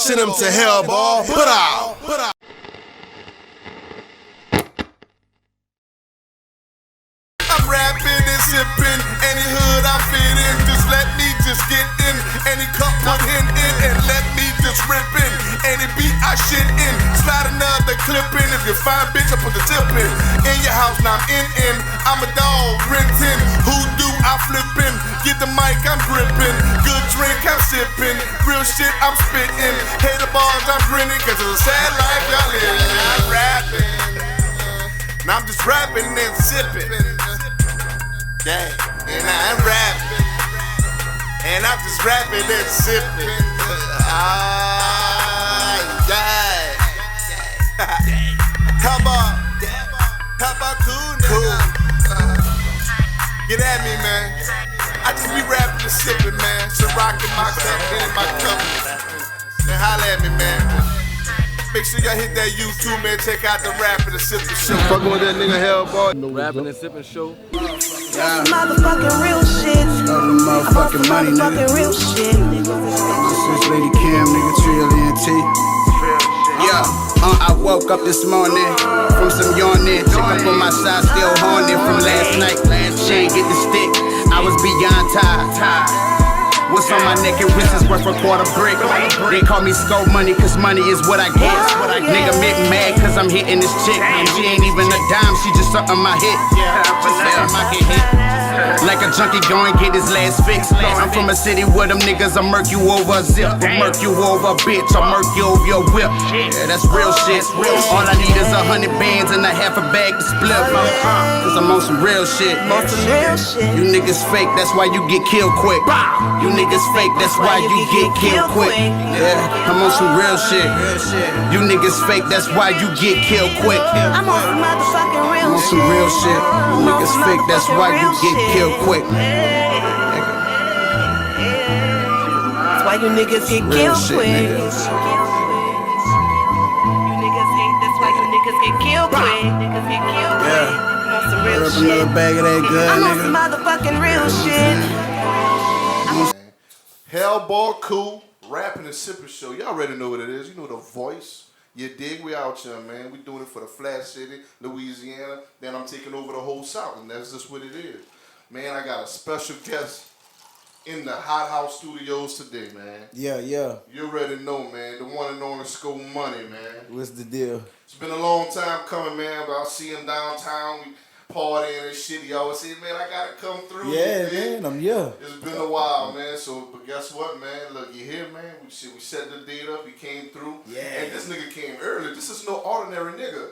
Send them to hell, boy. Put out. I'm rapping and sipping, any hood I fit in. Just let me just get in, any cup I'm in, and let me just rip in. Any beat I shit in, slide another clip in. If you find bitch, I put the tip in your house, now I'm in. I'm a dog, renting. Who do I flippin'? Get the mic, I'm gripping. Good drink, I'm sipping. Real shit, I'm spitting. Hater bars, I'm grinning. Cause it's a sad life y'all living. I'm rapping. Now I'm just rapping and sipping. Yeah, and I'm rapping. And I'm just rapping and sipping. Yeah. How about cool? Get at me, man. I just be rapping and sipping, man. Ciroc in my cup, in my cup. And holla at me, man. Make sure y'all hit that YouTube, man. Check out the Rapping and Sipping Show. Fucking with that nigga Hellboy. Rapping and Sipping Show. Yeah. Motherfucking real shit. Motherfucking money, nigga. Real shit. This Lady Cam, nigga, Trill ENT. Yeah, I woke up this morning from some yawning. Chick up on my side, still horny from last night. She ain't get the stick, I was beyond tired. What's on my neck and wrist is worth a quarter brick. They call me Sco Money, cause money is what I get. Nigga make mad cause I'm hitting this chick. And she ain't even a dime, she just something my hit. I get hit. Like a junkie going get his last fix. I'm from a city where them niggas I murk you over a zip. I murk you over a bitch, I murk you over your whip. Yeah, that's real shit. All I need is 100 bands and a half a bag to split. Cause I'm on some real shit. You niggas fake, that's why you get killed quick. You niggas fake, that's why you get killed quick. Yeah, I'm on some real shit. You niggas fake, that's why you get killed quick. I'm on some motherfucking real shit. I'm on some real shit. You niggas fake, that's why you get killed quick. That's why you niggas get killed quick. You niggas hate, that's why you niggas get killed quick. Niggas get killed quick. I'm on some real shit. Another bag of that good, I'm on some motherfucking real shit. HellboyKool, Rapping and Sipping Show. Y'all already know what it is. You know the voice. You dig? We out here, man. We doing it for the Flat City, Louisiana. Then I'm taking over the whole South, and that's just what it is. Man, I got a special guest in the Hot House Studios today, man. Yeah. You already know, man. The one and only Sco Money, man. What's the deal? It's been a long time coming, man, but I'll see him downtown. We partying and shit. He always say, man, I gotta come through. Yeah, man, I'm here. It's been a while, man. So, but guess what, man? Look, you here, man. We set the date up. He came through. Yeah. And this nigga came early. This is no ordinary nigga.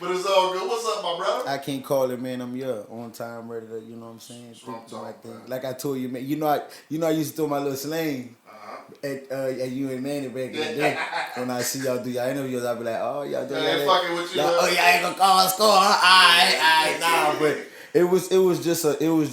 But it's all good. What's up, my brother? I can't call it, man. I'm here, on time, ready to, you know what I'm saying? Like I told you, man. You know, I used to throw my little slang at you and Manny back in the day. When I see y'all do y'all interviews, I be like, oh, y'all do ain't fucking with you. Oh, y'all ain't gonna call us score, huh? Alright, nah, but it was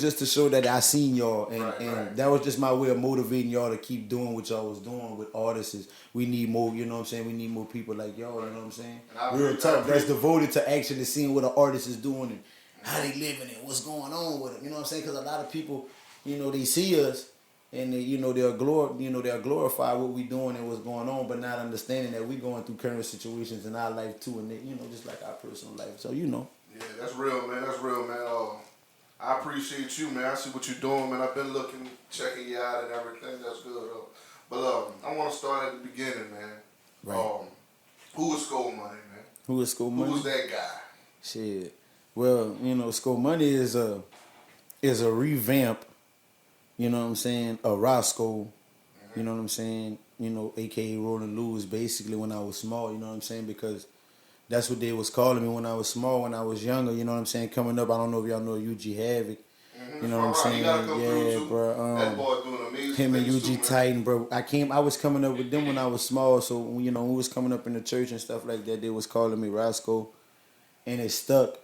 just to show that I seen y'all, and that was just my way of motivating y'all to keep doing what y'all was doing with artists. We need more, you know what I'm saying? We need more people like y'all, you know what I'm saying? Real tough. That's devoted to actually seeing what an artist is doing and how they living and what's going on with them. You know what I'm saying? Because a lot of people, you know, they see us and they, you know, they'll glorify what we doing and what's going on, but not understanding that we going through current situations in our life too, and they, you know, just like our personal life. So you know. Yeah, that's real, man. That's real, man. I appreciate you, man. I see what you're doing, man. I've been looking, checking you out and everything. That's good, though. But I want to start at the beginning, man. Right. Who is Sco Money, man? Who is Sco Money? Who's that guy? Shit. Well, you know, Sco Money is a revamp. You know what I'm saying? A Roscoe. You know what I'm saying? You know, AKA Rolling Lewis. Basically, when I was small. You know what I'm saying? Because that's what they was calling me when I was small, when I was younger. You know what I'm saying? Coming up, I don't know if y'all know UG Havoc. You know what I'm saying? Yeah, bro. That boy doing amazing. Him and UG too, Titan, bro. I was coming up with them when I was small. So you know, when we was coming up in the church and stuff like that, they was calling me Roscoe, and it stuck.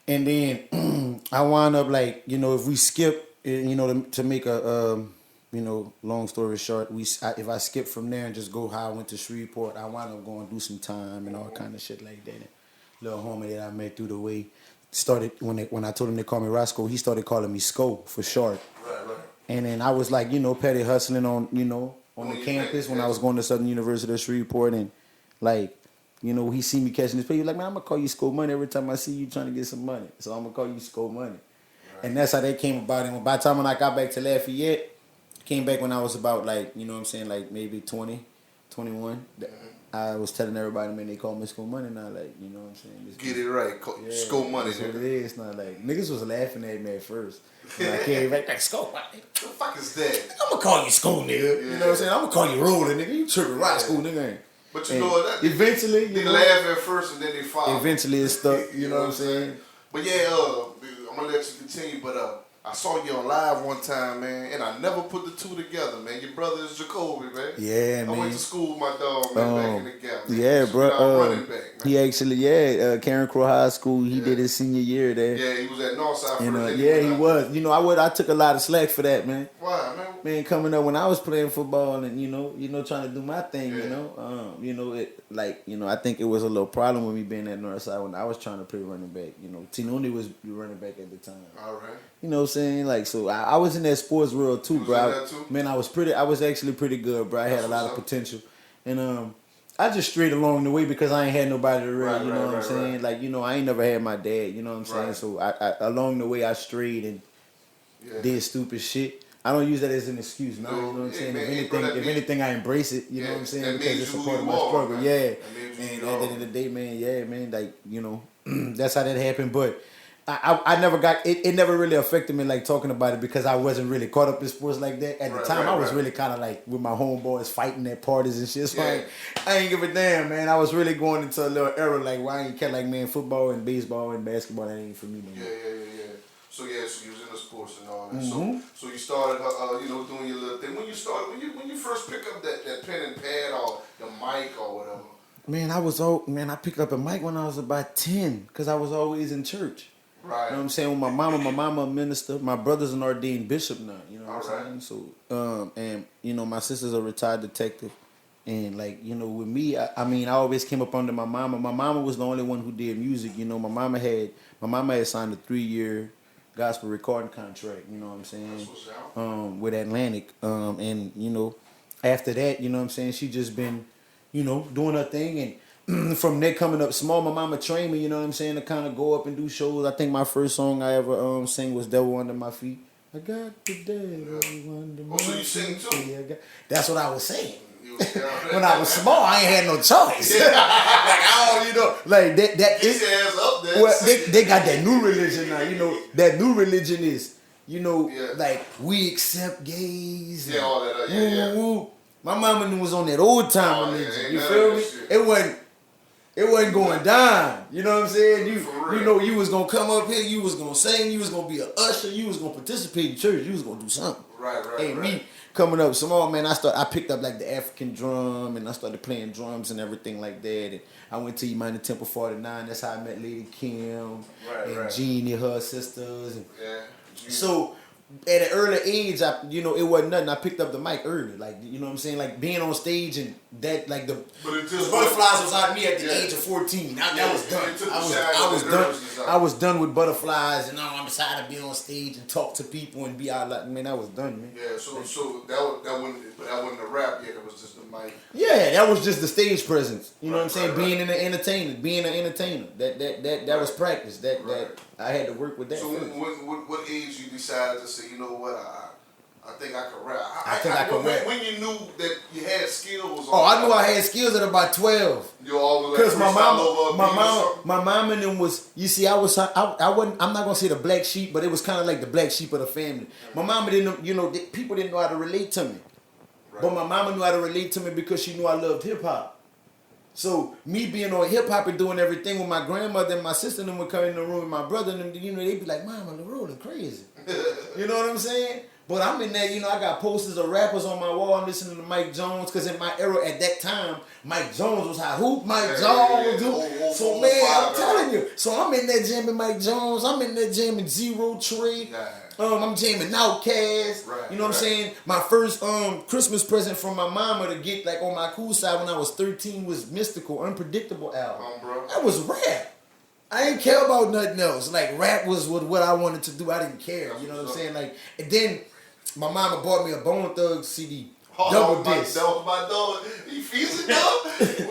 And then I wound up like, you know, if we skip, you know, to make a you know, long story short, if I skip from there and just go how I went to Shreveport, I wound up going to do some time and all kind of shit like that. And little homie that I met through the way started, when I told him they call me Roscoe, he started calling me Sco for short. Right. And then I was like, you know, petty hustling on, you know, on the campus when I was going to Southern University of Shreveport, and like, you know, he see me catching this pay. He's like, man, I'm gonna call you Sco Money every time I see you trying to get some money. So I'm gonna call you Sco Money. Right. And that's how that came about. And by the time when I got back to Lafayette, came back when I was about like, you know what I'm saying, like maybe 20, 21. I was telling everybody, man, they call me Sco Money now, like, you know what I'm saying? This Get it right. Sco Money. That's what it is. It's not like, niggas was laughing at me at first. When I came back, like, Sco Money. What the fuck is that? I'm gonna call you Sco, nigga. Yeah. You know what I'm saying? I'm gonna call you Roller, nigga. You tripping, right, Sco, nigga. But you know what? Eventually, they laugh at first and then they follow. Eventually it's stuck, you know what I'm saying? But yeah, I'm gonna let you continue, but I saw you on live one time, man, and I never put the two together, man. Your brother is Jacoby, man. Yeah, man. I went to school with my dog, man, back in the gap. Man. Yeah, bro. Running back, man. He actually, Karen Crow High School, he did his senior year there. Yeah, he was at Northside first. Yeah, he was. You know, I took a lot of slack for that, man. Why, man? Man, coming up when I was playing football and, you know, trying to do my thing, you know, it like, you know, I think it was a little problem with me being at Northside when I was trying to play running back. You know, Tinoni was running back at the time. All right. You know what I'm saying? Like, so I was in that sports world too, bro. Man, I was actually pretty good, bro. I had a lot of potential. And I just strayed along the way because I ain't had nobody to really, you know what I'm saying? Right. Like, you know, I ain't never had my dad, you know what I'm saying? So I along the way I strayed and did stupid shit. I don't use that as an excuse, no, you know what I'm saying? Man, if anything, I embrace it, you know what I'm saying? Because it's a part of my struggle, And at the end of the day, man, like, you know, that's how that happened. But I never got it never really affected me like talking about it because I wasn't really caught up in sports like that. At the time I was really kinda like with my homeboys fighting at parties and shit. So I ain't give a damn, man. I was really going into a little era like where I ain't care like, man, football and baseball and basketball, that ain't for me, man. So you was in the sports and all that. So you started, you know, doing your little thing. When you first pick up that pen and pad or the mic or whatever. Man, I picked up a mic when I was about 10 because I was always in church. Right. You know what I'm saying? With my mama a minister. My brother's an ordained bishop now. You know what I'm saying? So, and you know, my sister's a retired detective. And like, you know, with me, I always came up under my mama. My mama was the only one who did music. You know, my mama had signed a 3-year gospel recording contract. You know what I'm saying? With Atlantic. And you know, after that, you know what I'm saying? She just been, you know, doing her thing and. From there coming up small, my mama trained me, you know what I'm saying, to kind of go up and do shows. I think my first song I ever sang was Devil Under My Feet. I got the devil under my feet. So you sing too? That's what I was saying. When I was small, I ain't had no choice. Like, you know, like that his ass up there. Well, they got that new religion now, you know. That new religion is, you know, like we accept gays. Yeah, all that. Woo. My mama was on that old time religion. You feel me? It wasn't going down. You know what I'm saying? You know, you was gonna come up here, you was gonna sing, you was gonna be an usher, you was gonna participate in church, you was gonna do something. Right. Me coming up small, man, I picked up like the African drum and I started playing drums and everything like that. And I went to United Temple 49. That's how I met Lady Kim and Jeannie, her sisters. And so at an early age, it wasn't nothing. I picked up the mic early, like, you know what I'm saying, like being on stage and that, like the butterflies was on me at the age of 14. That was done. I was done with butterflies, and I'm excited to be on stage and talk to people and be out like, man, that was done, man. Yeah, so that wasn't a rap yet. It was just the mic. Yeah, that was just the stage presence. You know what I'm saying? Being an entertainer. That was practice. That I had to work with that. So what age you decided to say, you know what, I think I could rap? I think I could rap. When you knew that you had skills? I knew I had skills at about 12. You always because my mom and them was, you see, I wasn't, I'm not gonna say the black sheep, but it was kind of like the black sheep of the family. My mama didn't, you know, people didn't know how to relate to me, but my mama knew how to relate to me because she knew I loved hip hop. So me being on hip hop and doing everything with my grandmother and my sister and them would come in the room with my brother and them, you know, they'd be like, Mama, the rolling crazy. You know what I'm saying? But I'm in there, you know, I got posters of rappers on my wall. I'm listening to Mike Jones, because in my era at that time, Mike Jones was how hoop Mike Jones do. So man, I'm telling you. So I'm in there jamming Mike Jones. I'm in there jamming Zero Tree. I'm jamming Outkast. You know what I'm saying? My first Christmas present from my mama to get like on my cool side when I was 13 was Mystical, Unpredictable album. That was rap. I didn't care about nothing else. Like rap was what I wanted to do. I didn't care. You know what I'm saying? Like, and then my mama bought me a Bone Thugs CD. Double disc. That was my dog. He Feezy though?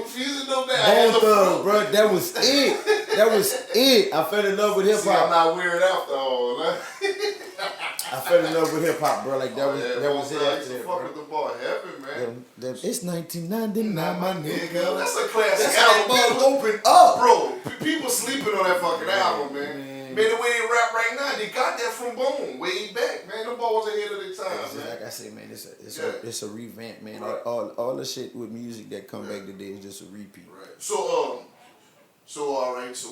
Feezy though, man. Bone Thug, bro. That was it. That was it. I fell in love with hip See, I'm hop. not weird after all. Huh? I fell in love with hip hop, bro. Like that was Yeah, that was it after used to that, fuck bro. with the boy heaven, man. It's 1999, my nigga. That's a classic That's how that album. mug opened up. Bro, people sleeping on that fucking album, man. Man, the way they rap right now, they got that from Bone way back, man. The ball was ahead of their time, man. Like I said, man, it's a revamp, man. Right. All the shit with music that come back today is just a repeat. Right. So all right. So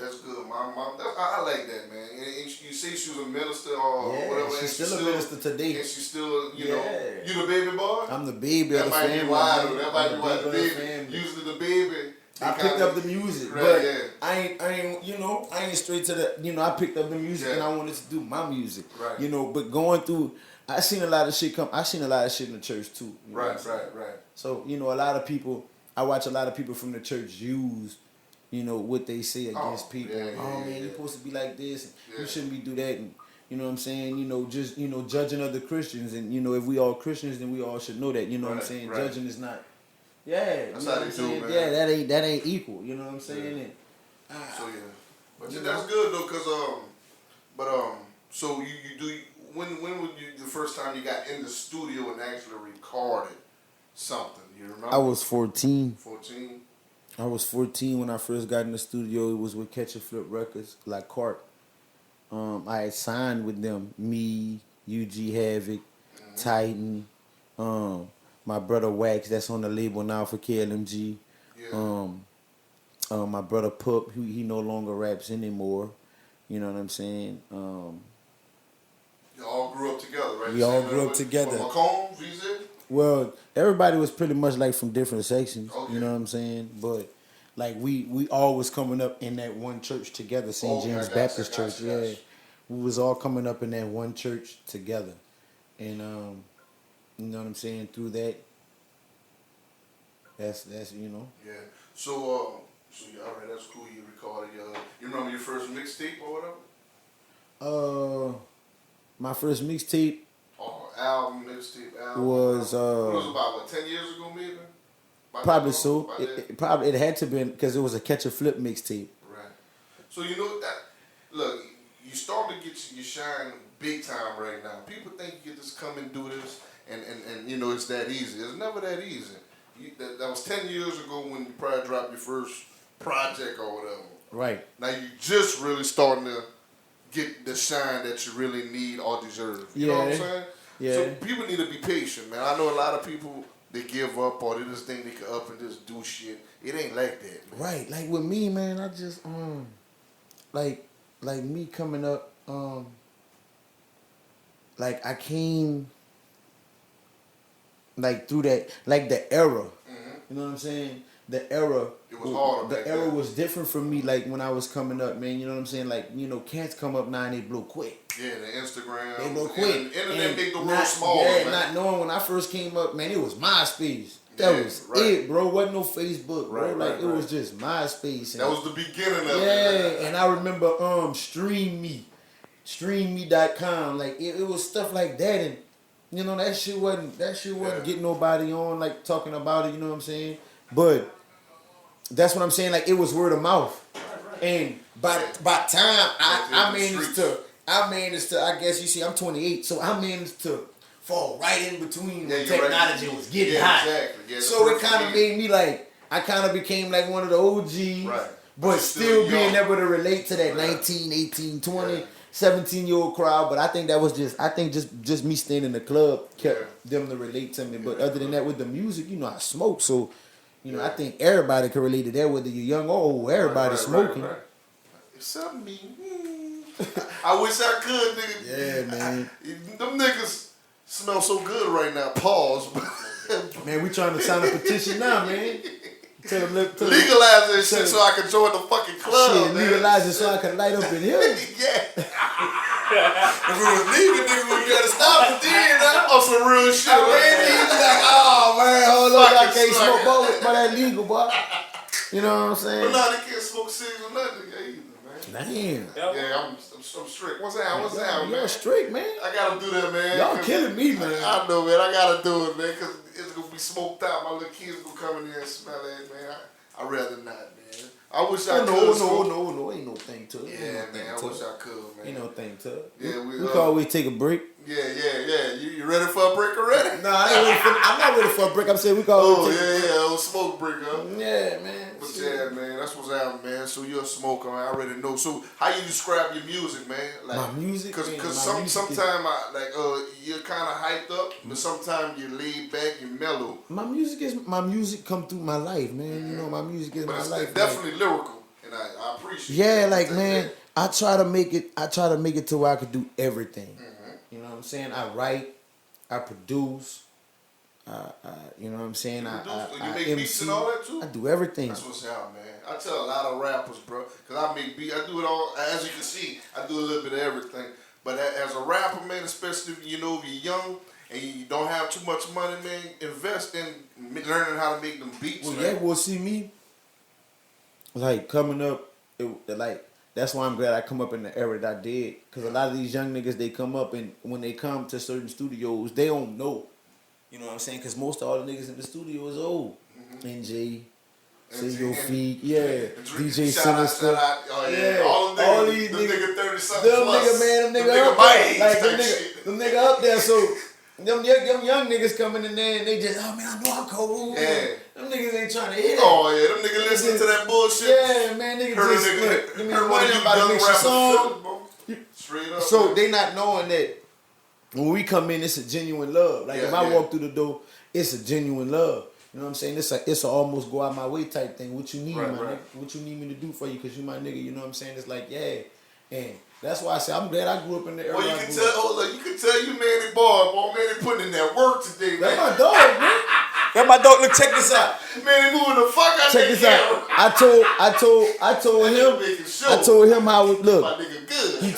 that's good. My mom, I like that, man. And you say she was a minister or whatever. She's and still a minister today. And she's still, you know, Yeah. you the baby boy. I'm the baby That of the might family. be wild. man. That might be I'm wild. The the baby of the baby, family. usually the baby. I picked up the music, Right, but yeah. I ain't, you know, I ain't straight to the, you know, I picked up the music and Yeah. I wanted to do my music, Right. you know, but going through, I seen a lot of shit come, I seen a lot of shit in the church too. You know what I'm saying? Right. So, you know, a lot of people, I watch a lot of people from the church use, you know, what they say against people. yeah, Man, yeah. you're supposed to be like this, and Yeah. you shouldn't be do that, and you know what I'm saying? You know, just, you know, judging other Christians, and you know, if we all Christians, then we all should know that, you know what I'm Right, saying? right. Judging is not, yeah, That's you know how what they I'm do, saying? man. Yeah, that ain't equal, you know what I'm saying? Yeah. And, So yeah, but You that's know? good though, cause so you do when would you the first time you got in the studio and actually recorded something? You remember? I was 14. 14. I was 14 when I first got in the studio. It was with Catch and Flip Records, like Cart. I had signed with them. Me, UG Havoc, Titan, my brother Wax, that's on the label now for KLMG. Yeah. My brother Pup, he no longer raps anymore. You know what I'm saying? You all grew up together, right? We all grew up together. Macomb, VZ? Well, everybody was pretty much like from different sections. Okay. You know what I'm saying? But like we all was coming up in that one church together, St. Okay, James I got Baptist you, I got Church. you, I got Yeah, you. we was all coming up in that one church together, and you know what I'm saying? Through that, that's you know. Yeah. So yeah, all right, that's cool. You recorded you remember your first mixtape or whatever? My first mixtape Or album, mixtape album. was It was about 10 years ago, maybe. By probably that so. long? By that? It probably it had to been because it was a Catch a Flip mixtape. Right. So you know that. Look, you start to get your shine big time right now. People think you can just come and do this, and you know it's that easy. It's never that easy. That was 10 years ago when you probably dropped your first project or whatever. Right. Now you just really starting to get the shine that you really need or deserve. You know what I'm Yeah. saying? Yeah. So people need to be patient, man. I know a lot of people, they give up or they just think they can up and just do shit. It ain't like that, man. Right, like with me, man, I just like me coming up, like I came like through that, like the era. You know what I'm saying? The era. It was harder The back era then. was different from me. Like when I was coming up, man. You know what I'm saying? Like cats come up now and they blow quick. Yeah, the Instagram. They blow quick. Internet And make the world not- small, Yeah, man. not knowing when I first came up, man. It was MySpace. That Yeah, was right. it, bro. Wasn't no Facebook, bro. Right, like right, it was right. just MySpace. And That was the beginning of yeah, it. and I remember streamme.com, like it was stuff like that, and you know that shit wasn't Yeah. getting nobody on like talking about it, you know what I'm saying? But that's what I'm saying, like it was word of mouth. And by time I managed to I guess you see I'm 28, so I managed to fall right in between when you're right. technology was getting Yeah, hot. exactly. Yeah, So it perfect kind of age. made me like I kind of became like one of the OGs. Right. But still being young. able to relate to that Right. 19, 18, 20, Yeah. 17-year-old crowd. But I think that was just me staying in the club kept Yeah. them to relate to me. But other than that, with the music, you know, I smoke. So, you know, I think everybody can relate to that, whether you're young or old. Everybody's smoking. Right. Except me. I wish I could, nigga. Yeah, man. Them niggas smell so good right now. Pause. Man, we trying to sign a petition now, man. Tell them, Legalize that shit so I can join the fucking club, shit, man. legalize it so I can light up in here. Yeah. If it was legal, nigga, we gotta stop it then. That was some real shit, Man, man. he be like, oh man, hold on, I Fucking can't sucker. smoke, but that legal, boy. You know what I'm saying? But now they can't smoke cigs or nothing either, man. Damn. Yeah, I'm strict. What's that, man? Y'all strict, man. I gotta do that, man. Y'all killing me, man. I know, man. I gotta do it, man, because it's gonna be smoked out. My little kids gonna come in there and smell it, man. I'd rather not, man. I wish I could. No, ain't no thing to it. Yeah, man. I wish I could, man. Ain't no thing to it. Yeah, we can always take a break. Yeah. You ready for a break already? Nah, I'm not ready for a break. I'm saying we can always take a break. A smoke break, huh? Yeah, man. But yeah, man, that's what's happening, man. So you're a smoker, man. I already know. So how you describe your music, man? Like, my music, because sometimes you're kind of hyped up, but sometimes you're laid back, you're mellow. My music come through my life, man. Mm-hmm. You know, my music is my life. It's definitely lyrical, and I appreciate. Yeah, like man, I try to make it to where I could do everything. Mm-hmm. You know what I'm saying? I write, I produce. You know what I'm saying? You make beats and all that too? I do everything. That's what's out, man. I tell a lot of rappers, bro, because I make beats. I do it all. As you can see, I do a little bit of everything. But as a rapper, man, especially if you're young and you don't have too much money, man, invest in learning how to make them beats. Well, man. yeah, well, see me, like coming up, that's why I'm glad I come up in the era that I did. Because a lot of these young niggas, they come up and when they come to certain studios, they don't know. You know what I'm saying? Because most of all the niggas in the studio is old. Mm-hmm. NJ, Say Feet, DJ Sinister. All these niggas 30-something them plus. Them nigga up there. So them young niggas coming in there and they just, oh man, I know I'm cold. Yeah. Them niggas ain't trying to hear that. Oh yeah, them niggas listening to that bullshit. Yeah, man, niggas just give me the money, I'm about to mix a song. Straight up. So they not knowing that when we come in, it's a genuine love. Like if I walk through the door, it's a genuine love. You know what I'm saying? It's a almost go out my way type thing. What you need, nigga? What you need me to do for you? Because you my nigga. You know what I'm saying? It's like, yeah. And that's why I say I'm glad I grew up in the era. Well, you can tell you Manny boy, man, they putting in that work today, man. That's my dog, man. That's my dog. Look, check this out. Man, he moving the fuck out. Check this out. I told him how it look. My nigga good. He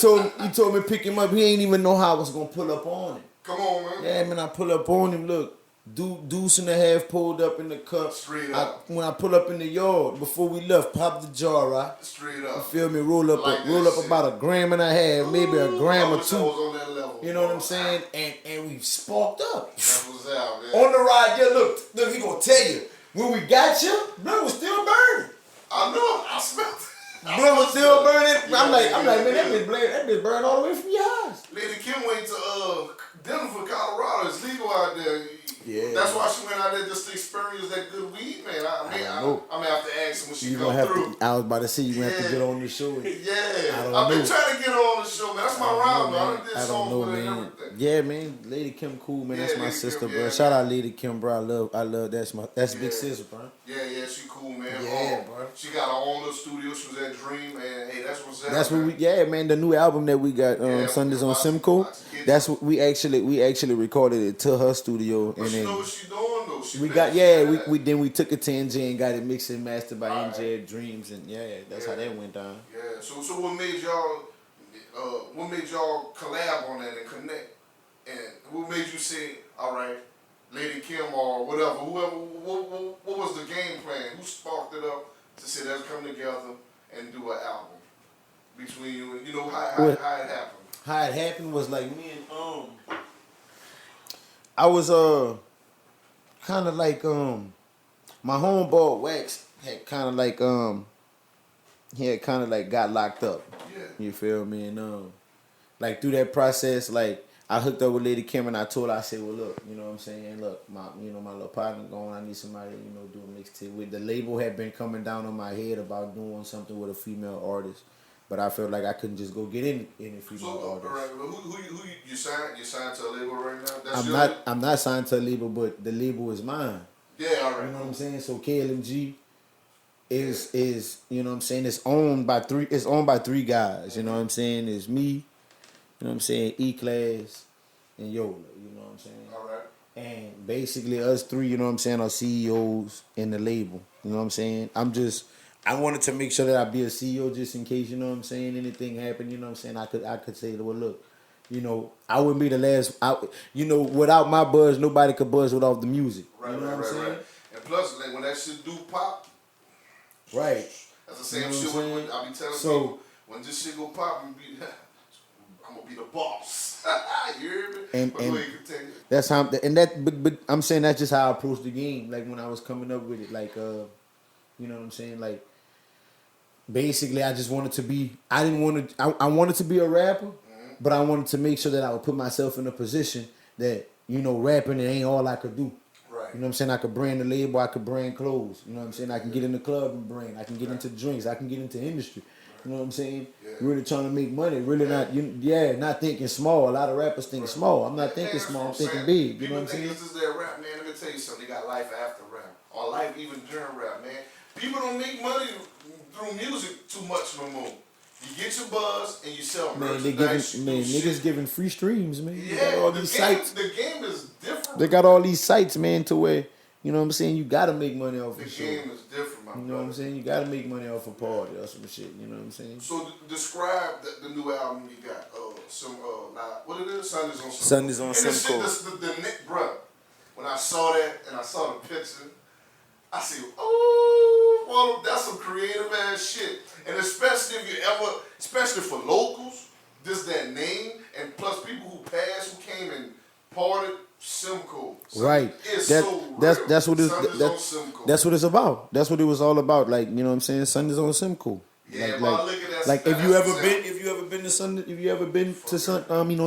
told me to pick him up. He ain't even know how I was gonna pull up on him. Come on, man. Yeah, man, I pull up on him. Look. Deuce and a half pulled up in the cup. Straight up. When I pull up in the yard, before we left, pop the jar, right? Straight up. You feel me? Roll up about 1.5 grams, maybe a gram or 2. On that level, you know what I'm saying? And we sparked up. That was out, man. On the ride, look, he gonna tell you. When we got you, blood was still burning. I know, I smelled it. Blood was still burning. I'm like, man, that bitch burned all the way from your house. Lady Kim went to Denver, Colorado. It's legal out there. Yeah. That's why she went out there just to experience that good weed, man. I'm gonna have to ask her when she come through. I was about to say you have to get on the show. I've been trying to get her on the show, man. That's my round, man. I don't know, man. Yeah, man. Lady Kim cool, man. That's my sister, bro. Shout out Lady Kim, bro. I love that's big sister, bro. Yeah, she cool, man. Yeah, bro. She got her own little studio. She was at Dream, and hey, that's what's up. That's what man. The new album that we got, Sundays on Simcoe. That's what we actually recorded it to her studio, and then. Know what she doing though. We took it to NJ and got it mixed and mastered by NJ Dreams, and that's how that went down. Yeah. So what made y'all collab on that and connect? And what made you say, all right, Lady Kim or whoever, what was the game plan? Who sparked it up to say let's come together and do an album between you and how it happened? How it happened was like me and I was kind of like my homeboy Wax had kind of like got locked up. Yeah. You feel me? And like through that process, like I hooked up with Lady Kim and I told her, I said, well look, you know what I'm saying? Look, my little partner going, I need somebody, do a mixtape with. The label had been coming down on my head about doing something with a female artist. But I felt like I couldn't just go get in any female artist. Right, who you signed? You signed to a label right now? I'm not signed to a label, but the label is mine. Yeah, all right. You know what I'm saying? So KLMG is you know what I'm saying? It's owned by three guys. You know what I'm saying? It's me. You know what I'm saying? E-Class and Yola. You know what I'm saying? All right. And basically us three, you know what I'm saying, are CEOs in the label. You know what I'm saying? I wanted to make sure that I be a CEO just in case, you know what I'm saying, anything happened, you know what I'm saying, I could say, well, look, I wouldn't be the last, without my buzz, nobody could buzz without the music. Right, you know what I'm saying? Right. And plus, like, when that shit do pop, right. that's the same shit I be telling people. when this shit go pop, I'm gonna be the boss. You hear me? And But go ahead, continue. that's how, but I'm saying that's just how I approached the game. Like when I was coming up with it, like you know what I'm saying? Like basically, I just wanted to be. I didn't want to. I wanted to be a rapper, but I wanted to make sure that I would put myself in a position that rapping it ain't all I could do. Right. You know what I'm saying? I could brand the label, I could brand clothes. You know what I'm saying? I can get in the club and brand. I can get into drinks. I can get into industry. You know what I'm saying? Yeah. Really trying to make money. Really not thinking small. A lot of rappers think small. I'm not thinking small. I'm thinking big. You know what I'm saying? This is their rap, man. Let me tell you something. They got life after rap, or life even during rap, man. People don't make money through music too much no more. You get your buzz and you sell merchandise. Niggas giving free streams, man. Yeah, They got all these sites. The game is different. They got all these sites, man, to where, you know what I'm saying, you gotta make money off the of shit. game is different, my You know brother. what I'm saying? You gotta make money off a party or some shit. You know what I'm saying? So describe the new album you got. What it is? Sundays on Sundays on Simcoe. Simcoe. The Nick, bro. When I saw that and I saw the picture, I said, "Oh, well, that's some creative ass shit." And especially especially for locals, that name, and plus people who passed, who came and parted, Simcoe. Right. That's what it's about. That's what it was all about. Like, you know what I'm saying? Sundays on Simcoe. Yeah, like if you ever been to Sunday,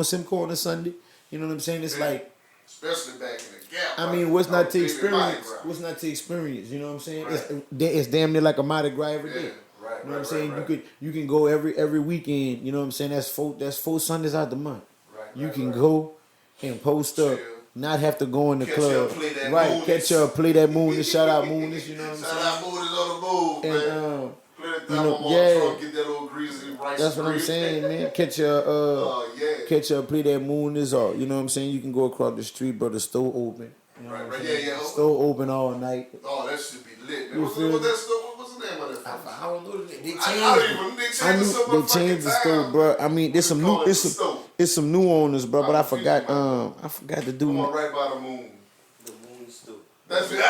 Simcoe on a Sunday, you know what I'm saying? It's like, especially back in the Gap. I mean, what's not to experience? What's not to experience? You know what I'm saying? Right. It's damn near like a Mardi Gras every day. Right, you know what I'm saying? You can go every weekend. You know what I'm saying? That's four Sundays out the month. You can go and post up, not have to go in the club. Catch up, play that Moon. Shout out Moon. You know what I'm saying? Shout out Moon on the move, man. Get that old greasy rice. That's what I'm saying, man. Catch up, play that Moon is all. You know what I'm saying? You can go across the street, but the store open. You know what I'm saying? Store open all night. Oh, that should be lit, man. What's the name of that? I don't know. They changed the store, bro. I mean, there's some new owners, bro. But I forgot the dude. Come on, right by the Moon. The Moon store. That's it.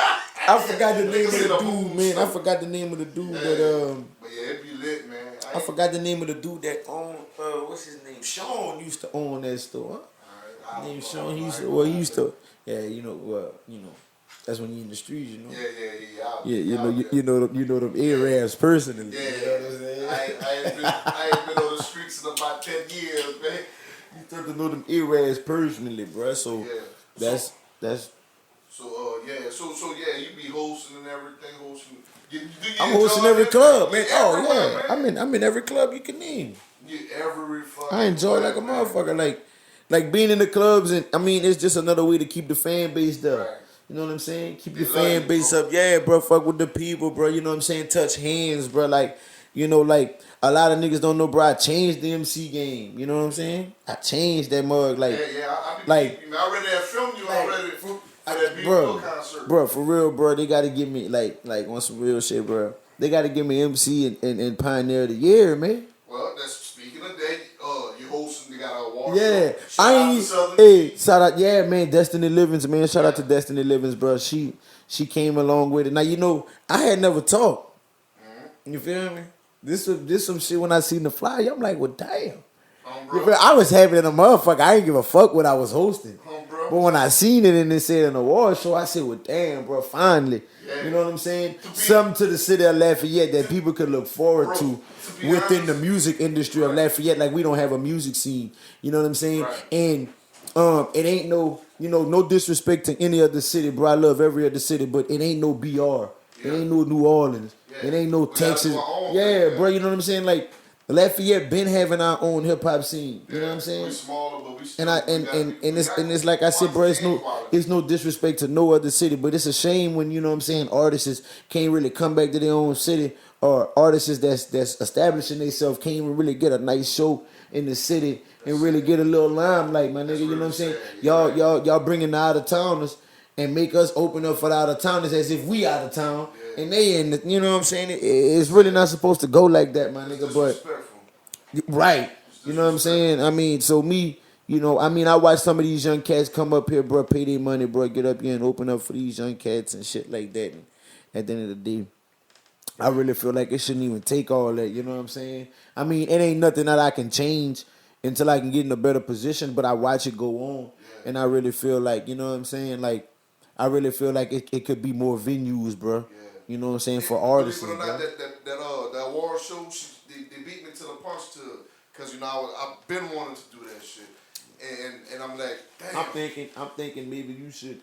I forgot the name of the dude, man. I forgot the name of the dude that But yeah, it be lit, man. I forgot the name of the dude that owned. What's his name? Sean used to own that store. Huh? Name Sean. He used to. Yeah, that's when you in the streets, you know. Yeah. You know them Arabs personally. Yeah. You know what I'm saying? I ain't been on the streets in about 10 years, man. You start to know them Arabs personally, bro. So that's. So you be hosting and everything, I'm hosting every club, man. Oh yeah, man. I'm in every club you can name. I enjoy it like a motherfucker, like being in the clubs, and I mean it's just another way to keep the fan base up. Right. You know what I'm saying? Keep your fan base up. Yeah, bro. Fuck with the people, bro. You know what I'm saying? Touch hands, bro. Like, like a lot of niggas don't know, bro. I changed the MC game. You know what I'm saying? I changed that mug. Like, I already have filmed you already. Bro, for real, bro, they gotta give me like on some real shit, bro. They gotta give me MC and Pioneer of the Year, man. Well, that's speaking of that. You hosting, they got an award. Yeah, shout out, yeah, man, Destiny Livings, man. Shout out to Destiny Livings, bro. She came along with it. Now I had never talked. You feel me? This some shit when I seen the flyer, I'm like, well, damn. I was happy in a motherfucker. I didn't give a fuck what I was hosting. But when I seen it and it said an award show, I said, well, damn, bro, finally. Yeah. You know what I'm saying? Something to the city of Lafayette that people could look forward to within the music industry of Lafayette. Like, we don't have a music scene. You know what I'm saying? Right. And it ain't no disrespect to any other city, bro. I love every other city, but it ain't no BR. Yeah. It ain't no New Orleans. Yeah. It ain't no Texas. Bro, you know what I'm saying? Like, Lafayette been having our own hip hop scene. You know what I'm saying? We're smaller, but we still it's like I said, bro, it's no disrespect to no other city, but it's a shame when, you know what I'm saying, artists can't really come back to their own city, or artists that's establishing themselves can't even really get a nice show in the city and really get a little limelight, my nigga. You know what I'm saying? Y'all bringing the out of towners and make us open up for the out of towners as if we out of town. And they in the, you know what I'm saying? It's really not supposed to go like that, my nigga. But right, you know what I'm saying? I mean, so me, I watch some of these young cats come up here, bro, pay their money, bro, get up here and open up for these young cats and shit like that. And at the end of the day, I really feel like it shouldn't even take all that. You know what I'm saying? I mean, it ain't nothing that I can change until I can get in a better position. But I watch it go on, and I really feel like, you know what I'm saying? Like, I really feel like it could be more venues, bro. Yeah. You know what I'm saying, for Believe artists, it or bro. not, that award show, they beat me to the punch because I've been wanting to do that shit, and I'm like, damn. I'm thinking maybe you should.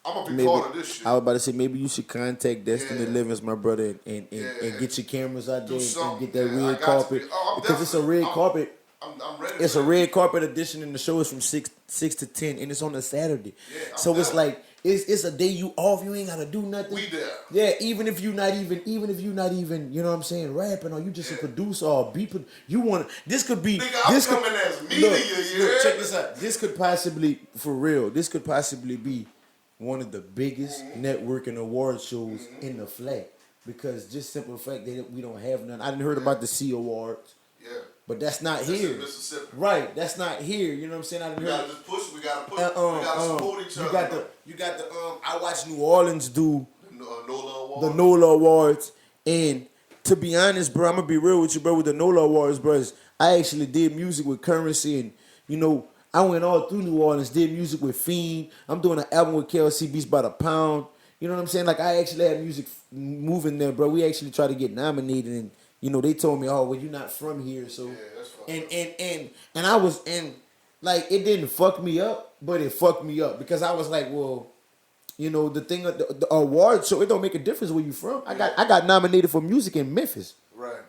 I'm gonna be part of this shit. I was about to say maybe you should contact Destiny Yeah. Livings, my brother, and get your cameras out there and get that red carpet, I'm because it's a red carpet. I'm ready. It's a red carpet edition, and the show is from 6 to 10, and it's on a Saturday. Yeah, So it's down. like it's a day you off. You ain't gotta do nothing. We there. Yeah, even if you're not even, you know what I'm saying, rapping, or you just a producer or you want this could be. Nigga, I'm coming as media. Look, check this out. This could possibly, for real, be one of the biggest networking award shows in the flat, because just simple fact that we don't have none. I didn't heard about the C Awards. Yeah. But that's not here. In Mississippi. Right, that's not here. You know what I'm saying? I didn't We heard. gotta just push. We gotta push. We gotta support each other. You got the. I watched New Orleans do NOLA Awards. the NOLA Awards, and to be honest, bro, I'm gonna be real with you, bro. With the NOLA Awards, bro, I actually did music with Currency, and you know, I went all through New Orleans, did music with Fiend. I'm doing an album with KLC Beats by the Pound. You know what I'm saying? Like, I actually had music moving there, bro. We actually tried to get nominated, and you know, they told me, "Oh, well, you're not from here," so Yeah, that's fucked and I was like, it didn't fuck me up, but it fucked me up because I was like, well, you know, the thing, the award show, it don't make a difference where you from. I got nominated for music in Memphis. Right.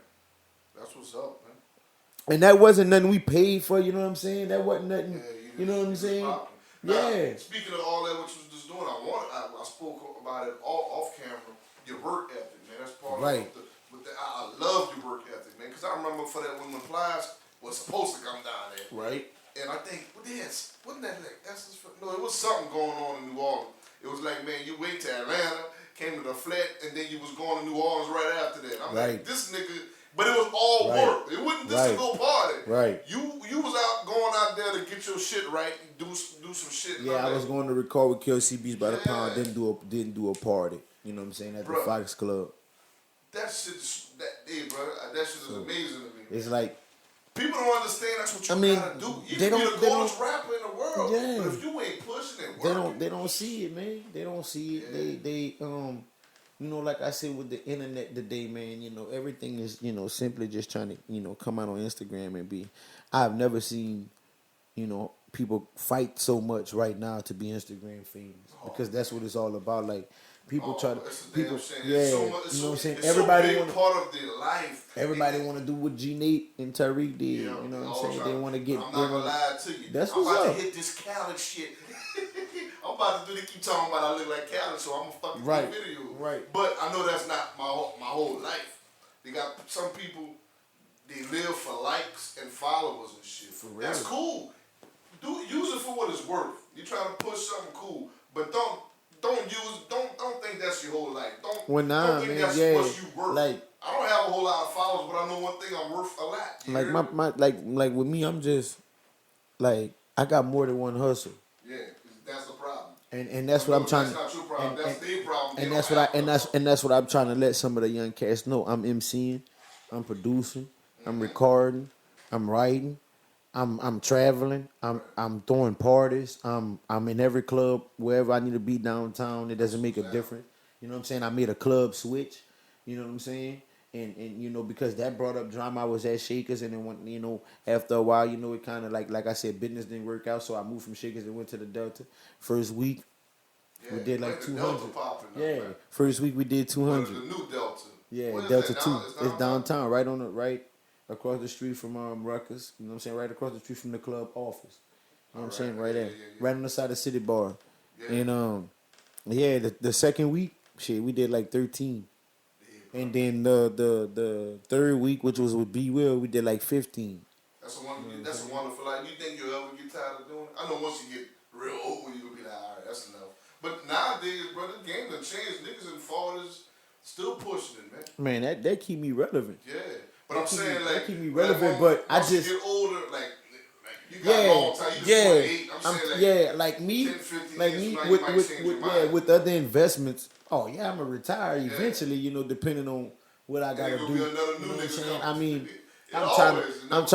That's what's up, man. And that wasn't nothing we paid for, you know what I'm saying? That wasn't nothing, you know what I'm saying? Now, Yeah. speaking of all that, what you was just doing, I spoke about it all off camera. Your work ethic, man. That's part Right. of I love your work ethic, man. Because I remember for that when Plies was supposed to come down there. Right. And I think, wasn't that like, no, it was something going on in New Orleans. It was like, man, you wait to Atlanta, came to the flat, and then you was going to New Orleans right after that. I'm like, this nigga, but it was all work. It wasn't just to go party. Right. You was going out there to get your shit right, do some shit. Yeah, I was going to record with KLC Beats by the Pound, didn't do a party. You know what I'm saying? At the Fox Club. That shit is amazing to me. It's like, people don't understand that's what you gotta do. You can be the coolest rapper in the world, but if you ain't pushing it, they don't see it, man. They don't see it. Yeah. They you know, like I said with the internet today, man, you know, everything is, you know, simply just trying to, you know, come out on Instagram and be. I've never seen, you know, people fight so much right now to be Instagram famous, because that's what it's all about. Like, people try to, people, yeah, so you know what I'm saying? It's Everybody want part of their life. Everybody want to do what G Nate and Tariq did. You know what I'm saying? They want to get. I'm not gonna lie to you. That's I'm what's about up. to hit this Khaled shit. I'm about to do. They keep talking about I look like Khaled, so I'm gonna fucking do a video. Right. But I know that's not my whole life. They got some people. They live for likes and followers and shit. For real. That's cool. Use it for what it's worth. You trying to push something cool, but don't think that's your whole life. Don't think that's what you worth. Like, I don't have a whole lot of followers, but I know one thing: I'm worth a lot. Like like with me, I'm just like, I got more than one hustle. Yeah, that's the problem. And that's what I'm trying. That's not your problem. That's their problem. And that's what I'm trying to let some of the young cats know. I'm MCing, I'm producing, I'm recording, I'm writing, I'm traveling, I'm throwing parties, I'm in every club wherever I need to be downtown. It doesn't make a difference. You know what I'm saying? I made a club switch. You know what I'm saying? And you know, because that brought up drama. I was at Shakers, and then when, you know, after a while, you know, it kind of like I said, business didn't work out, so I moved from Shakers and went to the Delta. First week, we did like 200. Yeah, first week we did 200. The new Delta. Yeah, Delta 2. It's downtown, right across the street from Rutgers. You know what I'm saying? Right across the street from the club office. You know what I'm saying? Right there, right on the side of City Bar. Yeah. And the second week, shit, we did like 13. And then the third week, which was with B Will, we did like 15. That's a wonderful life. You think you'll ever get tired of doing it? I know once you get real old, you'll be like, all right, that's enough. But nowadays, brother, the game done changed. Niggas in 40s still pushing it, man. Man, that keep me relevant. Yeah, but I'm saying like that keep me relevant. But I just get older, like you got a long time. You just 28. I'm saying like me, 10, 15 like years me from now, with other investments. Oh yeah, I'm gonna retire eventually. You know, depending on what I gotta gonna do. be You another know new what I'm nigga saying? coming. I mean, It always, I'm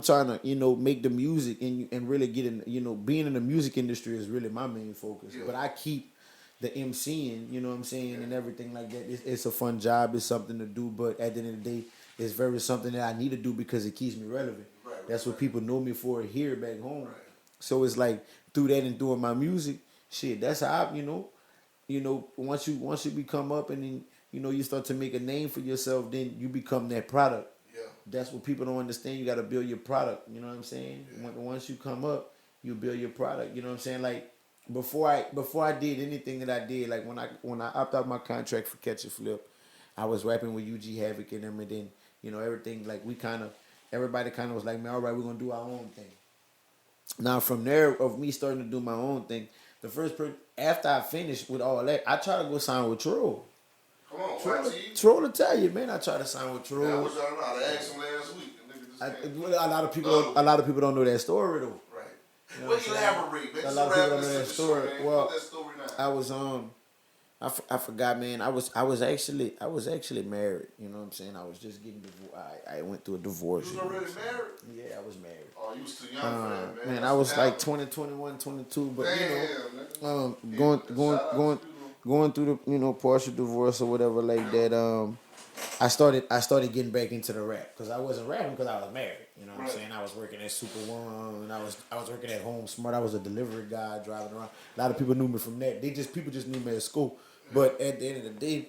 trying to, you know, make the music and really get in, you know, being in the music industry is really my main focus. Yeah. But I keep the MCing, you know what I'm saying, and everything like that. It's a fun job. It's something to do. But at the end of the day, it's very something that I need to do because it keeps me relevant. That's what people know me for here back home. Right. So it's like through that and doing my music, shit. That's how I, you know, once you become up and then you know you start to make a name for yourself, then you become that product. Yeah. That's what people don't understand. You got to build your product. You know what I'm saying? Yeah. Once you come up, you build your product. You know what I'm saying? Like before I did anything that I did, like when I opted out my contract for Catch a Flip, I was rapping with UG Havoc and them, and then you know everything like everybody kind of was like, man, all right, we're gonna do our own thing. Now from there, of me starting to do my own thing, after I finished with all that, I tried to go sign with Troll. Come on, Troll to tell you, man, I tried to sign with Troll. Yeah, I wish I don't know. I asked him last week. A lot of people don't know that story though. Right. You know Well, what I'm elaborate, man. A lot of people don't know that story. Man. Well, that story now. I was I forgot, man. I was actually married. You know what I'm saying? I was just getting divorced. I went through a divorce. You was already married? Yeah, I was married. Oh, you was too young for that, man. Man, I was like 20, 21, 22, but Damn, you know, man. going through the, you know, partial divorce or whatever like that. I started getting back into the rap because I wasn't rapping because I was married. You know what I'm saying? I was working at Super One and I was working at Home Smart. I was a delivery guy driving around. A lot of people knew me from that. People just knew me at school. But at the end of the day,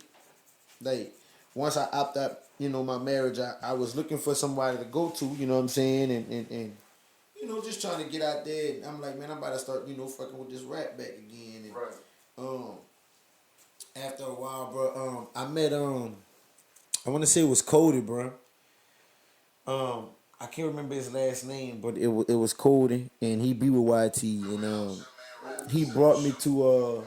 like once I opted out, you know, my marriage, I was looking for somebody to go to. You know what I'm saying? And you know, just trying to get out there. And I'm like, man, I'm about to start, you know, fucking with this rap back again. And, after a while, bro, I met I want to say it was Cody, bro. I can't remember his last name, but it was Cody, and he be with YT, and he brought me to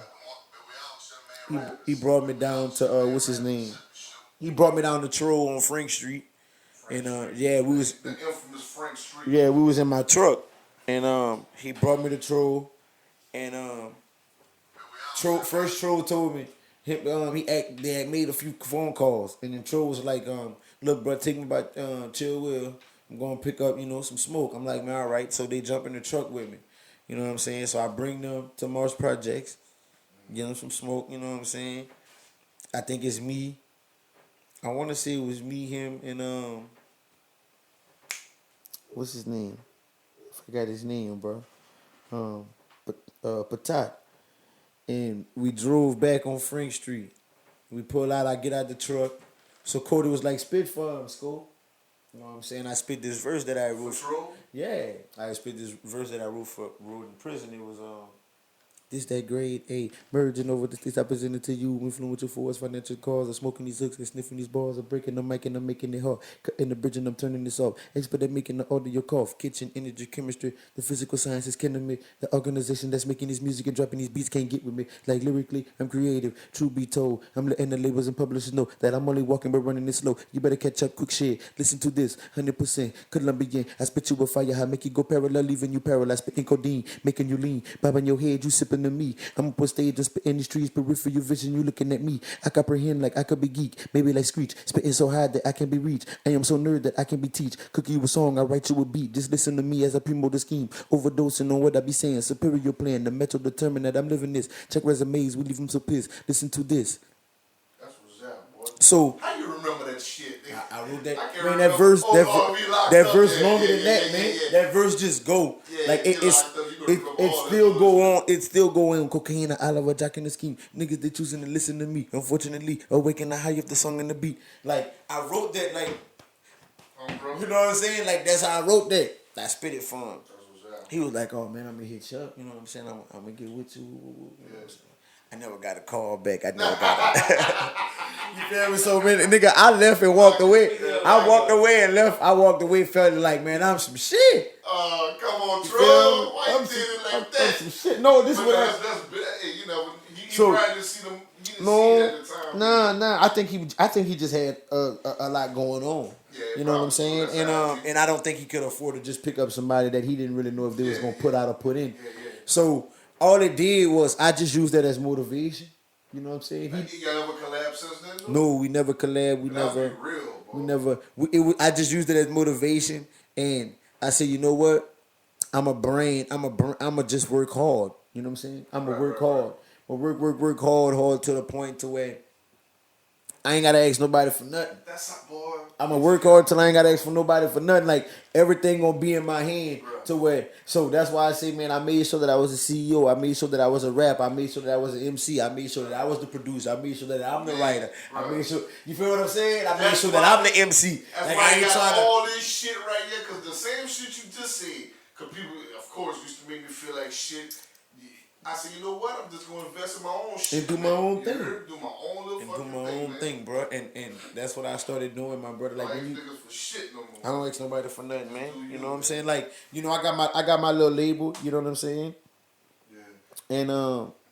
he brought me down to what's his name? He brought me down to Troll on Frank Street, and yeah, we was the infamous Frank Street. Yeah, we was in my truck, and he brought me to Troll, and Troll told me. They had made a few phone calls, and then Troll was like, look, bro, take me by Chill Will. I'm going to pick up, you know, some smoke. I'm like, man, all right. So they jump in the truck with me. You know what I'm saying? So I bring them to Mars Projects, get them some smoke, you know what I'm saying? I think it's me. I want to say it was me, him, and, what's his name? I forgot his name, bro. Patat. And we drove back on Frank Street. We pull out, I get out the truck. So Cody was like, spit for him, Sco. You know what I'm saying? I spit this verse that I wrote. Yeah. I spit this verse that I wrote in prison. It was, this that grade A, merging over the states I presented to you, influential force, financial cause, I'm smoking these hooks and sniffing these balls, I'm breaking the mic and I'm making it hard, cutting the bridge and I'm turning this off, expert at making the audio cough, kitchen, energy, chemistry, the physical sciences, me. The organization that's making this music and dropping these beats can't get with me, like lyrically, I'm creative, truth be told, I'm letting the labels and publishers know that I'm only walking but running this slow, you better catch up, quick shit, listen to this, 100%, Colombian, I spit you with fire, I make you go parallel, leaving you paralyzed, spitting codeine, making you lean, bobbing your head, you sipping to me. I'm up on stage and spitting these trees, peripheral vision, you looking at me. I comprehend like I could be geek, maybe like Screech, spitting so high that I can be reached. I am so nerd that I can be teach. Cook you a song, I write you a beat. Just listen to me as I promote the scheme. Overdosing on what I be saying. Superior plan, the metal determined that I'm living this. Check resumes, we leave them so pissed. Listen to this. That's what's up, boy. So how you remember that shit? I wrote that. Man, that verse longer than that, man. That verse just go like it still go on. It still go on. Cocaine, Oliver, Jack in the scheme. Niggas they choosing to listen to me. Unfortunately, awaken the high of the song and the beat. Like I wrote that. Like you know what I'm saying? Like that's how I wrote that. I spit it for him. He was like, "Oh man, I'm gonna hit you up." You know what I'm saying? I'm gonna get with you. I never got a call back. I never got it. You feel me? So, man, nigga, I left and walked away. I walked away and left. I walked away, felt like, man, I'm some shit. Come on, Troll. Why you did it like that? I'm some shit. No, this is what you know, you probably didn't see them. You didn't see it at the time. Nah. I think he just had a lot going on. Yeah, you know what I'm saying? And I don't think he could afford to just pick up somebody that he didn't really know if they was gonna put out or put in. So all it did was I just used that as motivation. You know what I'm saying? Like, y'all ever collab since then? Though? No, we never collab. We never. I just used it as motivation, and I said, you know what? I'm a brain. I'm a just work hard. You know what I'm saying? I'm a work hard. But work hard to the point to where I ain't gotta ask nobody for nothing. That's not, boy. I'ma work hard till I ain't gotta ask for nobody for nothing. Like everything gonna be in my hand to where. So that's why I say, man, I made sure that I was a CEO. I made sure that I was a rap. I made sure that I was an MC. I made sure that I was the producer. I made sure that I'm the writer. I made sure. You feel what I'm saying? I made sure that I'm the MC. That's like why I I ain't got trying to. all this shit right here, cause the same shit you just said. Cause people, of course, used to make me feel like shit. I said, you know what? I'm just gonna invest in my own shit. And do my own thing. Do my own little fucking thing, bro. And that's what I started doing, my brother. Like I when ain't you, niggas for shit no more. I don't ask nobody for nothing, man. You know what I'm saying? Like, you know, I got my little label. You know what I'm saying? Yeah. And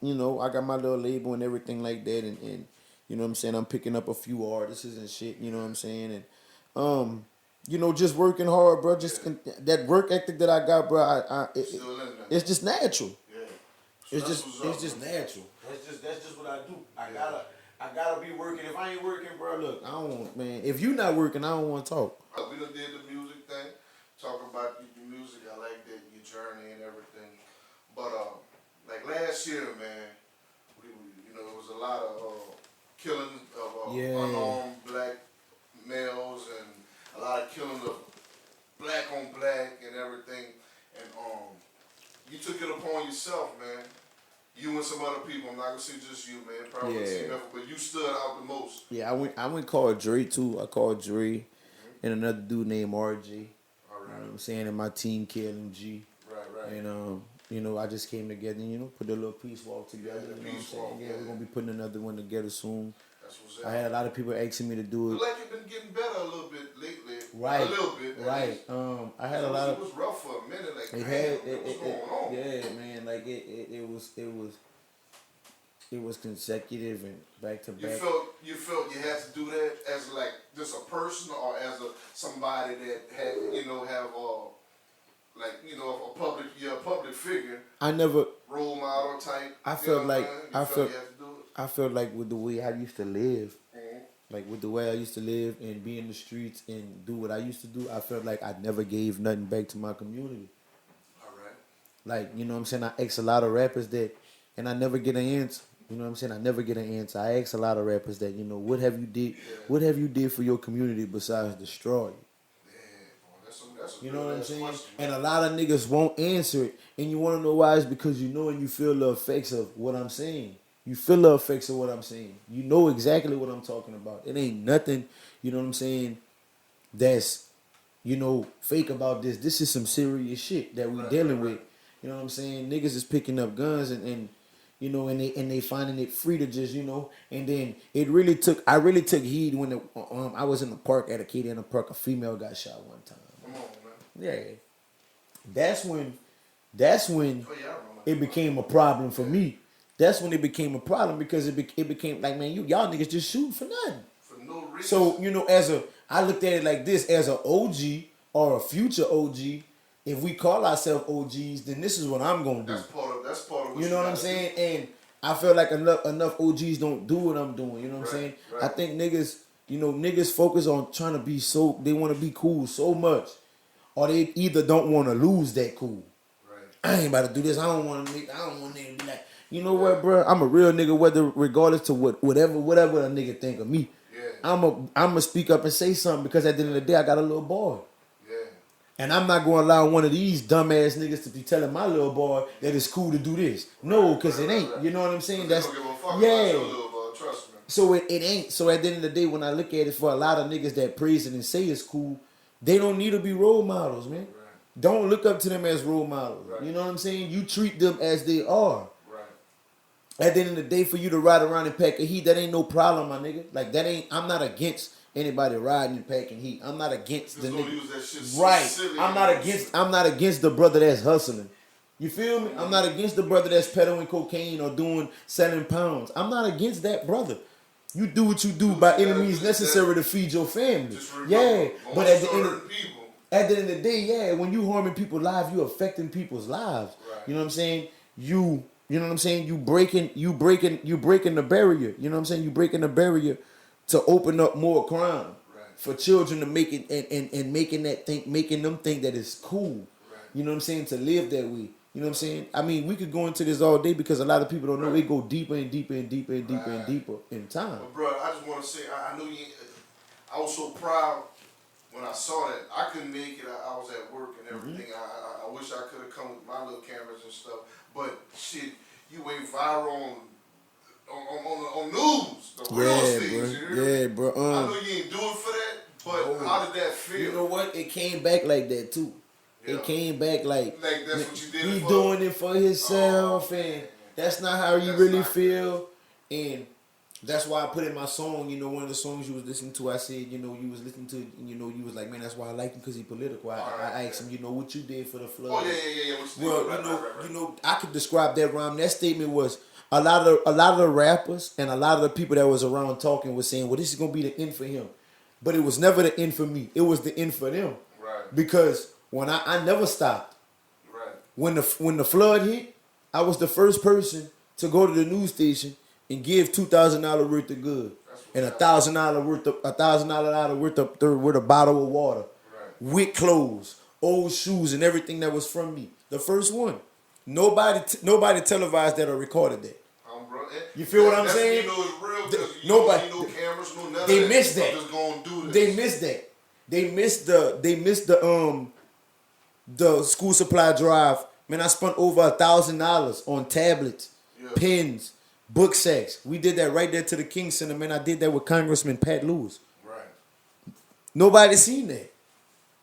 you know, I got my little label and everything like that. And you know what I'm saying? I'm picking up a few artists and shit. You know what I'm saying? And you know, just working hard, bro. Just that work ethic that I got, bro. It's just natural. Yeah. It's just natural. That's just what I do. I gotta be working. If I ain't working, bro, look, I don't want, man. If you not working, I don't want to talk. We done did the music thing. Talk about your music. I like that, your journey and everything. But like last year, man, you know, it was a lot of killing of unarmed black males and a lot of killing of black on black and everything. And you took it upon yourself, man. You and some other people. I'm not gonna say just you, man. Probably team effort, but you stood out the most. Yeah, I went called Dre too. I called Dre and another dude named RJ. All right. You know what I'm saying? And my team KLMG. Right. And you know, I just came together and, you know, put a little peace walk together. Yeah, you know peace what I'm walk, saying? Yeah, we're gonna be putting another one together soon. That's what's I had a lot of people asking me to do it. Look like you've been getting better a little bit lately. Right. A little bit. Right. I had a lot of. It was rough for a minute. Like, what's going on? Yeah, man. Like it was consecutive and back to back. You felt you had to do that as like just a person or as somebody that had have a public figure. I never role model type. I felt like with the way I used to live. Like with the way I used to live and be in the streets and do what I used to do, I felt like I never gave nothing back to my community. All right. Like, you know what I'm saying? I ask a lot of rappers that, and I never get an answer. You know what I'm saying? I never get an answer. I ask a lot of rappers that, you know, what have you did for your community besides destroy it? That's you know what I'm saying? Question, and a lot of niggas won't answer it. And you want to know why? It's because you know and you feel the effects of what I'm saying. You feel the effects of what I'm saying. You know exactly what I'm talking about. It ain't nothing, you know what I'm saying, that's, you know, fake about this. This is some serious shit that we dealing with. You know what I'm saying? Niggas is picking up guns and you know, and they finding it free to just, you know, and then I really took heed when I was in the park at a kid in the park, a female got shot one time. Come on, man. Yeah. That's when it became a problem for me. That's when it became a problem because it became like, man, y'all niggas just shooting for nothing. For no reason. So, you know, I looked at it like this, as an OG or a future OG, if we call ourselves OGs, then this is what I'm gonna do. That's part of what you know what I'm saying? And I feel like enough OGs don't do what I'm doing. You know what I'm saying? Right. I think niggas focus on trying to be they want to be cool so much, or they either don't want to lose that cool. Right. I ain't about to do this. I don't want niggas to be like, you know what, bro? I'm a real nigga, regardless to whatever a nigga think of me. Yeah. I'ma speak up and say something because at the end of the day, I got a little boy. Yeah. And I'm not gonna allow one of these dumbass niggas to be telling my little boy that it's cool to do this. No, because it ain't. Right. You know what I'm saying? That's don't give a fuck about your little boy, trust me. So it ain't. So at the end of the day, when I look at it, for a lot of niggas that praise it and say it's cool, they don't need to be role models, man. Right. Don't look up to them as role models. Right. You know what I'm saying? You treat them as they are. At the end of the day, for you to ride around and pack a heat, that ain't no problem, my nigga. Like, that ain't, I'm not against anybody riding and packing heat. I'm not against the nigga. Use that shit right. Silly I'm not against the brother that's hustling. You feel me? I'm not against the brother that's peddling cocaine or selling pounds. I'm not against that brother. You do what you do by any means necessary to feed your family. Yeah. But at the end of the day, yeah, when you harming people's lives, you affecting people's lives. Right. You know what I'm saying? You know what I'm saying? You breaking the barrier. You know what I'm saying? You breaking the barrier to open up more crime for children to make it and making them think that it's cool. You know what I'm saying? To live that way. You know what I'm saying? I mean, we could go into this all day because a lot of people don't know. They go deeper and deeper and deeper and deeper and deeper in time. But bro, I just want to say, I knew you. I was so proud when I saw that. I couldn't make it. I was at work and everything. I wish I could have come with my little cameras and stuff. But shit, you went viral on news, the real stage. Yeah, bro. I know you ain't do it for that, but how did that feel? You know what? It came back like that too. Yeah. It came back like that's what you did. He doing it for himself, and that's not how you really feel. And that's why I put in my song. You know, one of the songs you was listening to, I said, you know, you was listening to, you know, you was like, man, that's why I like him because he political. I asked him, you know, what you did for the flood. Oh yeah. Well, you know, I could describe that rhyme. That statement was a lot of the rappers and a lot of the people that was around talking was saying, well, this is gonna be the end for him, but it was never the end for me. It was the end for them. Right. Because when I never stopped. Right. When the flood hit, I was the first person to go to the news station and give $2,000 worth of good and $1,000 worth of bottle of water, with clothes, old shoes, and everything that was from me. The first one. Nobody televised that or recorded that. Bro, you feel what I'm saying? You know it's real. Nobody. No cameras, no nothing. They missed that. Just gonna do this. They missed that. They missed the school supply drive. Man, I spent over $1,000 on tablets, pens, book sacks. We did that right there to the King Center, man. I did that with Congressman Pat Lewis. Right. Nobody seen that.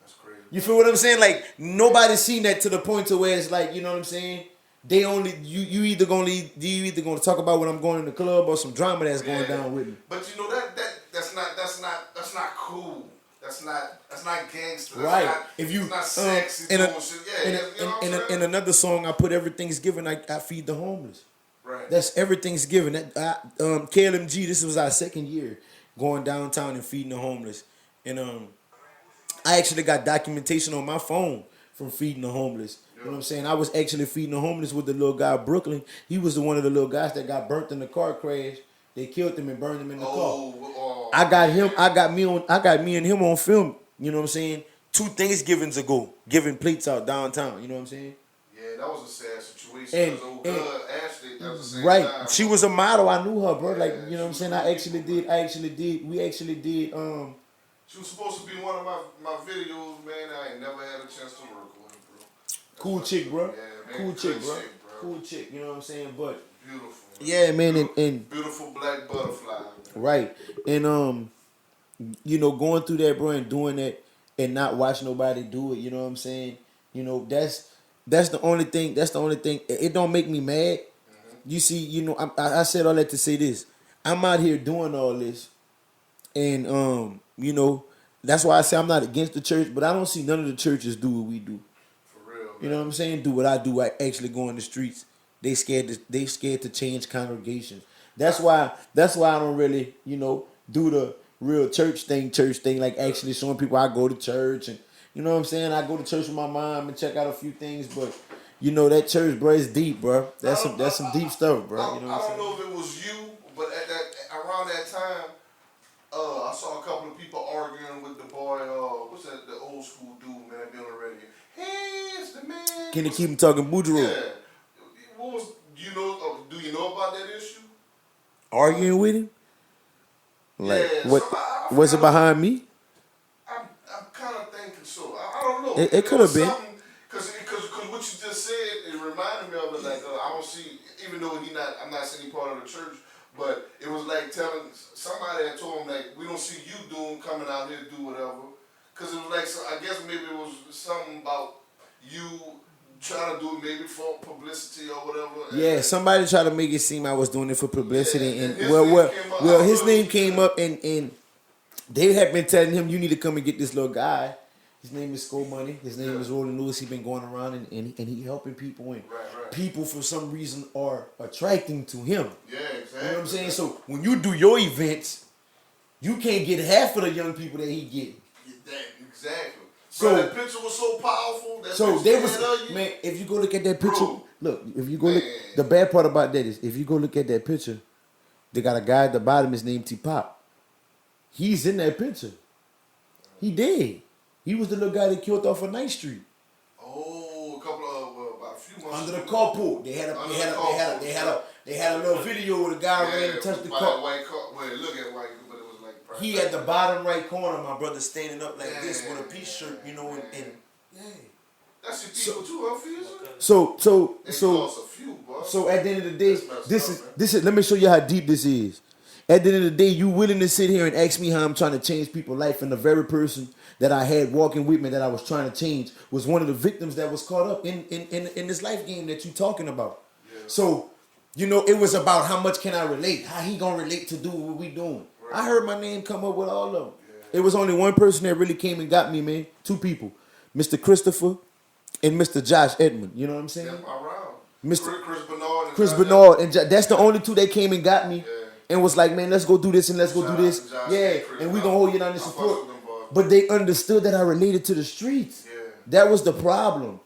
That's crazy. You feel what I'm saying? Like, nobody seen that to the point to where it's like, you know what I'm saying? They only you either gonna talk about when I'm going in the club or some drama that's going down with me. But you know that's not cool. That's not gangster. Right. It's not sexy. In another song, I put every Thanksgiving I feed the homeless. Right. That's every Thanksgiving. KLMG, this was our second year going downtown and feeding the homeless. And I actually got documentation on my phone from feeding the homeless. You know what I'm saying? I was actually feeding the homeless with the little guy Brooklyn. He was one of the little guys that got burnt in the car crash. They killed him and burned him in the car. I got me and him on film, you know what I'm saying? 2 Thanksgivings ago, giving plates out downtown, you know what I'm saying? Yeah, that was a sad situation. Because old girl, Ashley, that was the same right. time. She was a model. I knew her, bro. Like, you know what I'm saying? We actually did. She was supposed to be one of my videos, man. I ain't never had a chance to work with her, bro. Cool chick, bro. Yeah, man. Cool chick, bro. Cool chick, you know what I'm saying? But beautiful. Yeah, man, and beautiful black butterfly. Man. Right. And you know, going through that, bro, and doing that and not watch nobody do it, you know what I'm saying? You know, that's the only thing. That's the only thing. It don't make me mad. Mm-hmm. You see, you know, I said all that to say this. I'm out here doing all this, and you know, that's why I say I'm not against the church, but I don't see none of the churches do what we do. For real, man. You know what I'm saying? Do what I do. I actually go in the streets. They scared to change congregations. That's why I don't really, you know, do the real church thing like actually showing people I go to church, and you know what I'm saying? I go to church with my mom and check out a few things, but you know that church, bro, is deep, bro. That's some deep stuff, bro. You know what I don't know if it was you, but around that time, I saw a couple of people arguing with the boy. What's that? The old school dude, man, be on the radio. Hey, it's the man. Can they keep him talking Boudreaux? Yeah. Do you know about that issue? Arguing with him? Like yeah, what? Was it behind me? I'm kind of thinking so. I don't know. It could have been. Because what you just said, it reminded me of it. Like I don't see, even though I'm not saying he part of the church, but it was like telling somebody had told him like we don't see you coming out here to do whatever. Because it was like I guess maybe it was something about you trying to do it maybe for publicity or whatever. Yeah, somebody tried to make it seem I was doing it for publicity, and his name came up, and they had been telling him you need to come and get this little guy. His name is Sco Money. His name is Roland Lewis. He been going around and he helping people, and people for some reason are attracting to him. Yeah, exactly. You know what I'm saying? So when you do your events, you can't get half of the young people that he get. Exactly. So that picture was so powerful. If you go look at that picture, Look, if you go look, the bad part about that is if you go look at that picture, they got a guy at the bottom. His name T-Pop. He's in that picture. He did. He was the little guy that killed off of 9th Street. Oh, about a few months Under the carpool. They had a little video where the guy ran and touched the car. White car. Well, look at white, but it was like. He at the bottom right corner, my brother, standing up like this with a peace shirt, you know, and That's your people too, huh, Fizz? So at the end of the day, this is. Let me show you how deep this is. At the end of the day, you willing to sit here and ask me how I'm trying to change people's life, and the very person that I had walking with me that I was trying to change was one of the victims that was caught up in this life game that you talking about. Yeah. So, you know, it was about how much can I relate, how he gonna relate to do what we doing. Right. I heard my name come up with all of them. Yeah. It was only one person that really came and got me, man. 2 people, Mr. Christopher and Mr. Josh Edmond. You know what I'm saying? Mr. Chris Bernard and that's the only 2 that came and got me. Yeah. And was like, man, let's go do this and let's go do this. And we gonna hold you down to support. But they understood that I related to the streets. Yeah. That was the problem.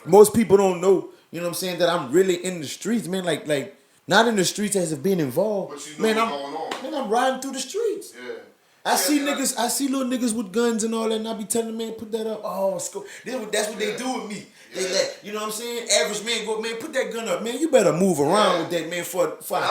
Most people don't know, you know what I'm saying, that I'm really in the streets, man. Like not in the streets as of being involved. But you know I'm riding through the streets. Yeah. I see little niggas with guns and all that, and I be telling them, man, put that up. Oh, that's what they do with me. They let, you know what I'm saying? Average man go, man, put that gun up, man. You better move around with that, man. I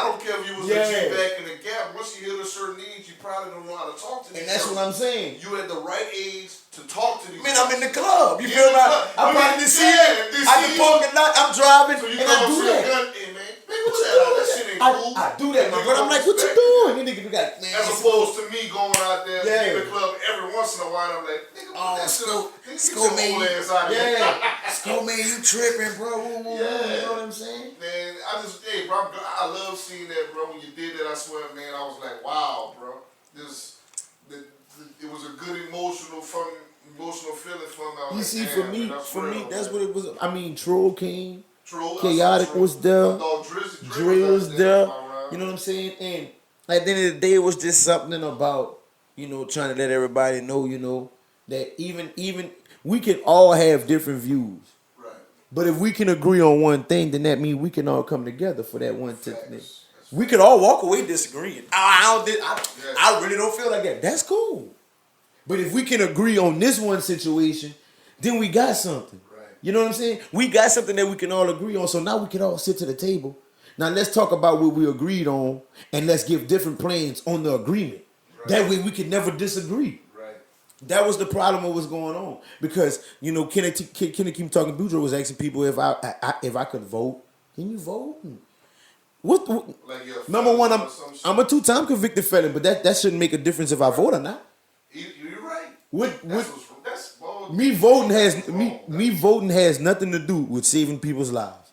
don't care if you was a G-back in the Gap. Once you hit a certain age, you probably don't know how to talk to these. And that's what I'm saying. You at the right age to talk to these. Man, I'm in the club. You feel me? I'm probably this season. I the parking lot. I'm driving, so and I do that. Hey, man, what's that shit ain't cool. I do that, man. But I'm like, what you doing? You nigga be like, man. As opposed to me going out there in the club every once in a while, I'm like, nigga, Sco man, Sco man, you tripping, bro? You know what I'm saying? Man, bro, I love seeing that, bro. When you did that, I swear, man, I was like, wow, bro. It was a good emotional feeling from me. You see, for me, that's what it was. I mean, Troll came. Chaotic was there. Drill was there. You know what I'm saying? And at the end of the day, it was just something about, you know, trying to let everybody know, you know, that even we can all have different views. Right. But if we can agree on one thing, then that means we can all come together for that one thing. We could all walk away disagreeing. I really don't feel like that. That's cool. But if we can agree on this one situation, then we got something. You know what I'm saying? We got something that we can all agree on. So now we can all sit to the table. Now let's talk about what we agreed on, and let's give different plans on the agreement. Right. That way we can never disagree. Right. That was the problem what was going on. Because, you know, Kenneth Keep Talking Boudreaux was asking people if I could vote. Can you vote? What like number one, I'm a 2-time convicted felon, but that shouldn't make a difference if I vote or not. You're right. Me voting has nothing to do with saving people's lives.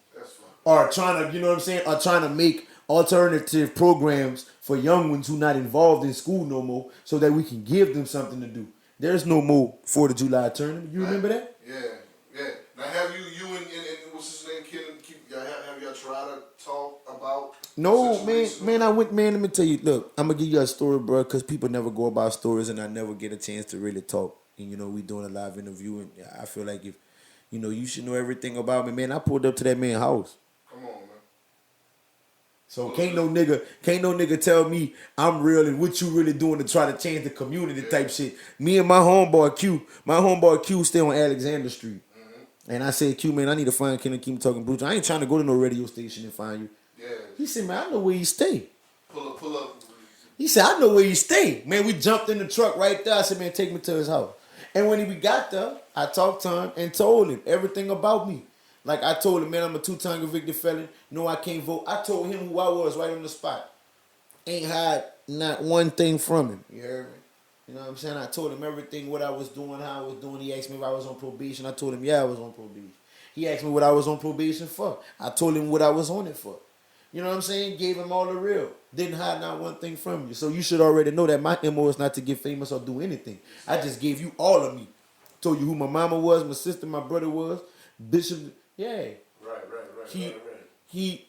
Or trying to, you know what I'm saying, or trying to make alternative programs for young ones who not involved in school no more so that we can give them something to do. There's no more 4th of July tournament. You remember that? Yeah. Now have you and what's his name, Ken, have y'all tried to talk about? No, man, I went, man, let me tell you, look, I'm going to give you a story, bro, because people never go about stories and I never get a chance to really talk. And, you know, we doing a live interview and I feel like if, you know, you should know everything about me, man. I pulled up to that man's house. Come on, man. So can't no nigga tell me I'm real and what you really doing to try to change the community type shit. Me and my homeboy Q stay on Alexander Street. Mm-hmm. And I said, Q, man, I need to find Ken and keep talking Bruce. I ain't trying to go to no radio station and find you. Yeah. He said, man, I know where you stay. Pull up. He said, I know where you stay. Man, we jumped in the truck right there. I said, man, take me to his house. And when we got there, I talked to him and told him everything about me. Like I told him, man, I'm a 2-time convicted felon. No, I can't vote. I told him who I was right on the spot. Ain't hide not one thing from him. You heard me? You know what I'm saying? I told him everything, what I was doing, how I was doing. He asked me if I was on probation. I told him, yeah, I was on probation. He asked me what I was on probation for. I told him what I was on it for. You know what I'm saying? Gave him all the real. Didn't hide not one thing from you. So you should already know that my MO is not to get famous or do anything. I just gave you all of me. Told you who my mama was, my sister, my brother was, Bishop. Yeah. Right. He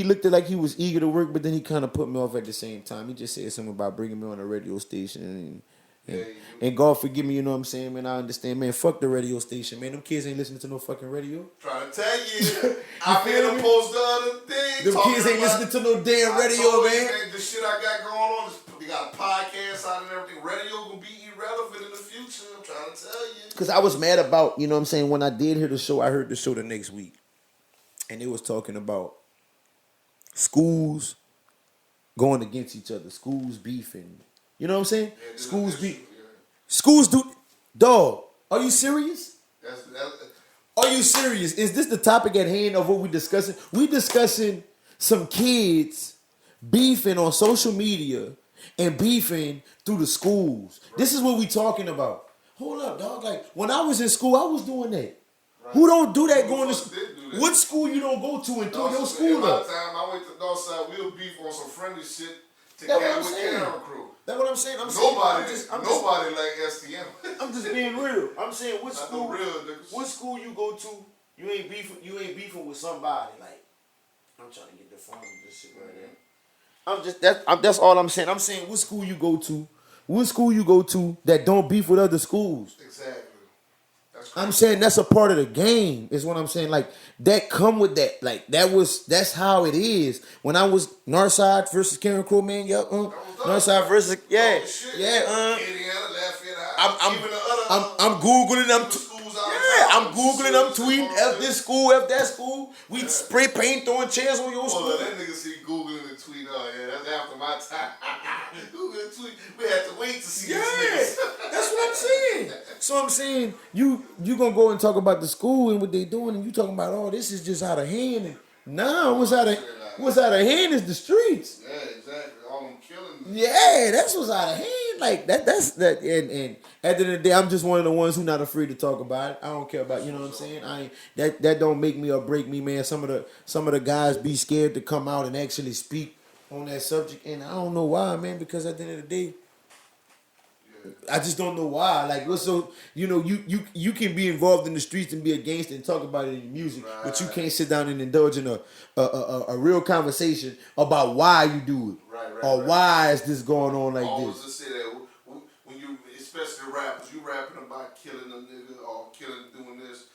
looked like he was eager to work, but then he kind of put me off at the same time. He just said something about bringing me on a radio station, And God forgive me, you know what I'm saying, man. I understand, man. Fuck the radio station, man. Them kids ain't listening to no fucking radio. Trying to tell you, I made a post the other thing. Them kids ain't listening to no damn radio, man. The shit I got going on, we got a podcast out and everything. Radio gonna be irrelevant in the future. I'm trying to tell you. Because I was mad about, you know what I'm saying, when I did hear the show, I heard the show the next week. And it was talking about schools going against each other, schools beefing. You know what I'm saying? Yeah, schools beef. Yeah. Schools do. Dog, are you serious? That's Are you serious? Is this the topic at hand of what we discussing? We discussing some kids beefing on social media and beefing through the schools. Right. This is what we talking about. Hold up, dog. Like, when I was in school, I was doing that. Right. Who don't do that going to school? What school you don't go to and throw your school up? In my time, I went to Northside. We'll beef on some friendly shit to get with camera crew. That's what I'm saying. Nobody like STM. I'm just being real. I'm saying what school you go to, you ain't beefing with somebody. Like, I'm trying to get the phone with this shit right there. That's all I'm saying. I'm saying what school you go to that don't beef with other schools. Exactly. I'm saying that's a part of the game, is what I'm saying. Like, that come with that. Like, that's how it is. When I was Northside versus Karen Crow, man, Northside versus, Indiana, Lafayette, I'm Googling, I'm Googling, I'm tweeting, F this school, F that school. We spray paint throwing chairs on your school. That nigga see Googling and tweet, oh yeah, that's after my time. Googling and tweet, we had to wait to see these niggas. That's what I'm saying. So I'm saying, you gonna go and talk about the school and what they doing, and you talking about, oh, this is just out of hand. And nah, what's out of hand is the streets. Yeah, exactly. All them killing. Yeah, that's what's out of hand. Like that's that. And at the end of the day, I'm just one of the ones who not afraid to talk about it. I don't care about, you know what I'm saying. That don't make me or break me, man. Some of the guys be scared to come out and actually speak on that subject, and I don't know why, man. Because at the end of the day, I just don't know why. Like, what's so, you can be involved in the streets and be a gangster and talk about it in your music, right, but you can't sit down and indulge in a real conversation about why you do it, or why is this going on like always this. Just say that when you, especially rappers, you rapping about killing a nigga or doing this.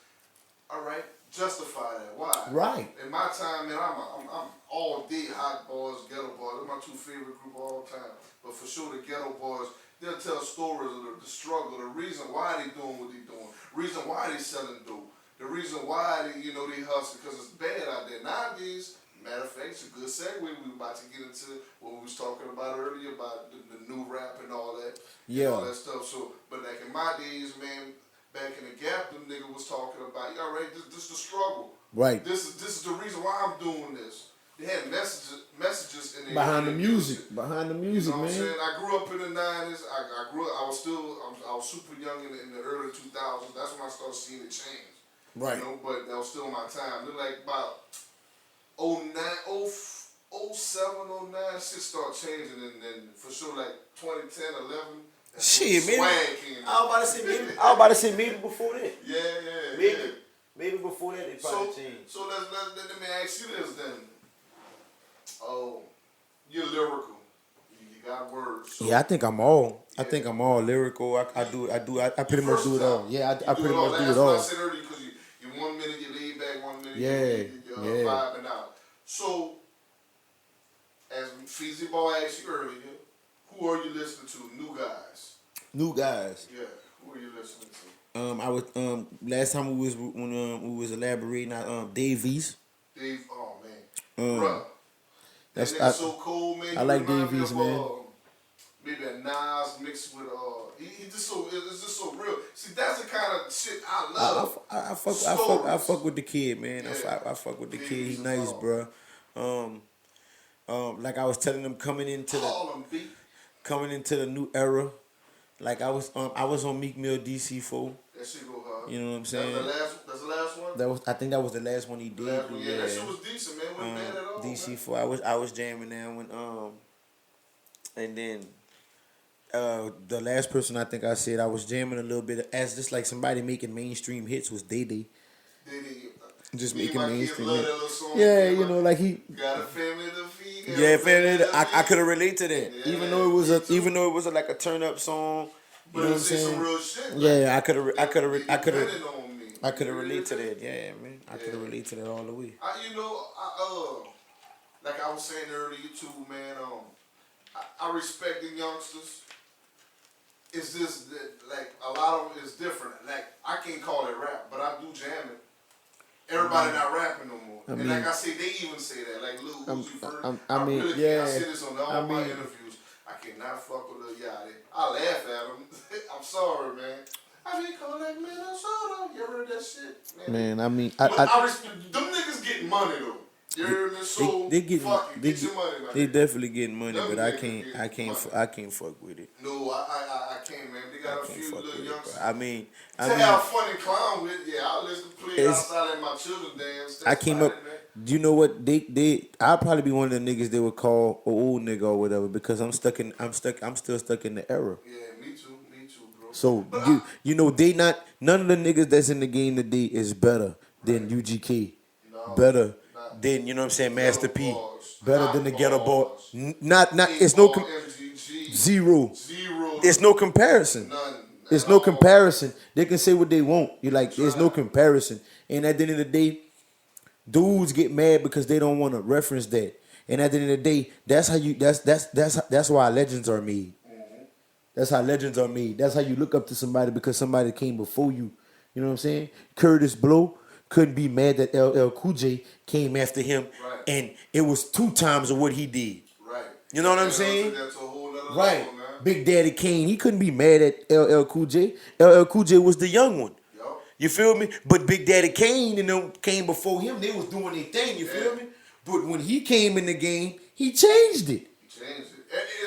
All right, justify that. Why? Right. In my time, man, I'm all day Hot Boys, Ghetto Boys. They're my two favorite group of all time. But for sure, the Ghetto Boys. They'll tell stories of the struggle, the reason why they doing what they doing, reason why they selling dope, the reason why they hustle, because it's bad out there nowadays. Matter of fact, it's a good segue. We were about to get into what we was talking about earlier about the new rap and all that, and all that stuff. So, but like in my days, man, back in the Gap, them nigga was talking about, all right, this the struggle, right? This is the reason why I'm doing this. They had messages in behind the music, you know man. What I'm saying? I grew up in the 90s. I was super young in the early 2000s. That's when I started seeing it change. Right. But that was still my time. Then like about 07, 09, shit started changing, and then for sure like 2010, 11. Shit, maybe. I was about to say maybe before that. Yeah. Maybe before that they probably changed. So let me ask you this then. Oh, you're lyrical. You got words. So yeah, I think I'm all. I think I'm all lyrical. I pretty much do it all. Yeah, I pretty much do it all. I said earlier because you 1 minute you laid back, 1 minute you're vibing out. So, as Feezy Ball asked you earlier, who are you listening to? New guys. Yeah, who are you listening to? I was last time we was elaborating on Dave East. Oh man, bruh. That's so cool, man. I like Dave East, man. Maybe a Nas mixed with it's just so real. See, that's the kind of shit I love. I fuck with the kid, man. Yeah. I fuck with the kid. He nice, bro. Like I was telling them coming into the new era. Like I was on Meek Mill DC4. That shit go hard. You know what I'm saying? That's the last one? I think that was the last one he did. Yeah, that shit was decent, man. Wasn't bad at all. DC4. I was jamming that one. And then the last person I think I said I was jamming a little bit as just like somebody making mainstream hits was Day Day. Just making mainstream hits. Yeah, like he got a family to feed. Yeah, family. I could have related to that. Yeah, even though it was like a turn up song, You know what I'm say some saying? real shit. Yeah, I could have depending on me. I could have related to that. Yeah, man. I could have related to that all the way. Like I was saying earlier too, man. I respect the youngsters. It's just that, like, a lot of it is different. Like, I can't call it rap, but I do jam it. Everybody not rapping no more. And like I say, they even say that. Like, Lil Uzi Vert. I say this on all my interviews. I cannot fuck with Lil Yachty. I laugh at him. I'm sorry, man. I mean, call that man a soda. You ever heard that shit? Man, I mean, I respect, them niggas getting money, though. You heard me? So, they get your money, man. They definitely getting money, but I can't fuck with it. No, I can't, man. They got a few little youngsters. I mean, have fun and clown with, I'll listen to play outside at my children's dance. I came up. Do you know what I'll probably be one of the niggas they would call an old nigga or whatever because I'm still stuck in the era. Yeah, me too, bro. So you know none of the niggas that's in the game today is better than UGK, better than you know what I'm saying, Master P, better than the Ghetto Boy. Not it's no zero. It's no comparison. There's no comparison. They can say what they want. You're like, there's no comparison. And at the end of the day, dudes get mad because they don't want to reference that. And at the end of the day, that's why legends are made. That's how legends are made. That's how you look up to somebody because somebody came before you. You know what I'm saying? Curtis Blow couldn't be mad that LL Cool J came after him, and it was 2 times of what he did. Right. You know what I'm saying? That's a whole other right. level, man. Big Daddy Kane, he couldn't be mad at LL Cool J. LL Cool J was the young one. Yo. You feel me? But Big Daddy Kane and them came before him. They was doing their thing. You feel me? But when he came in the game, he changed it.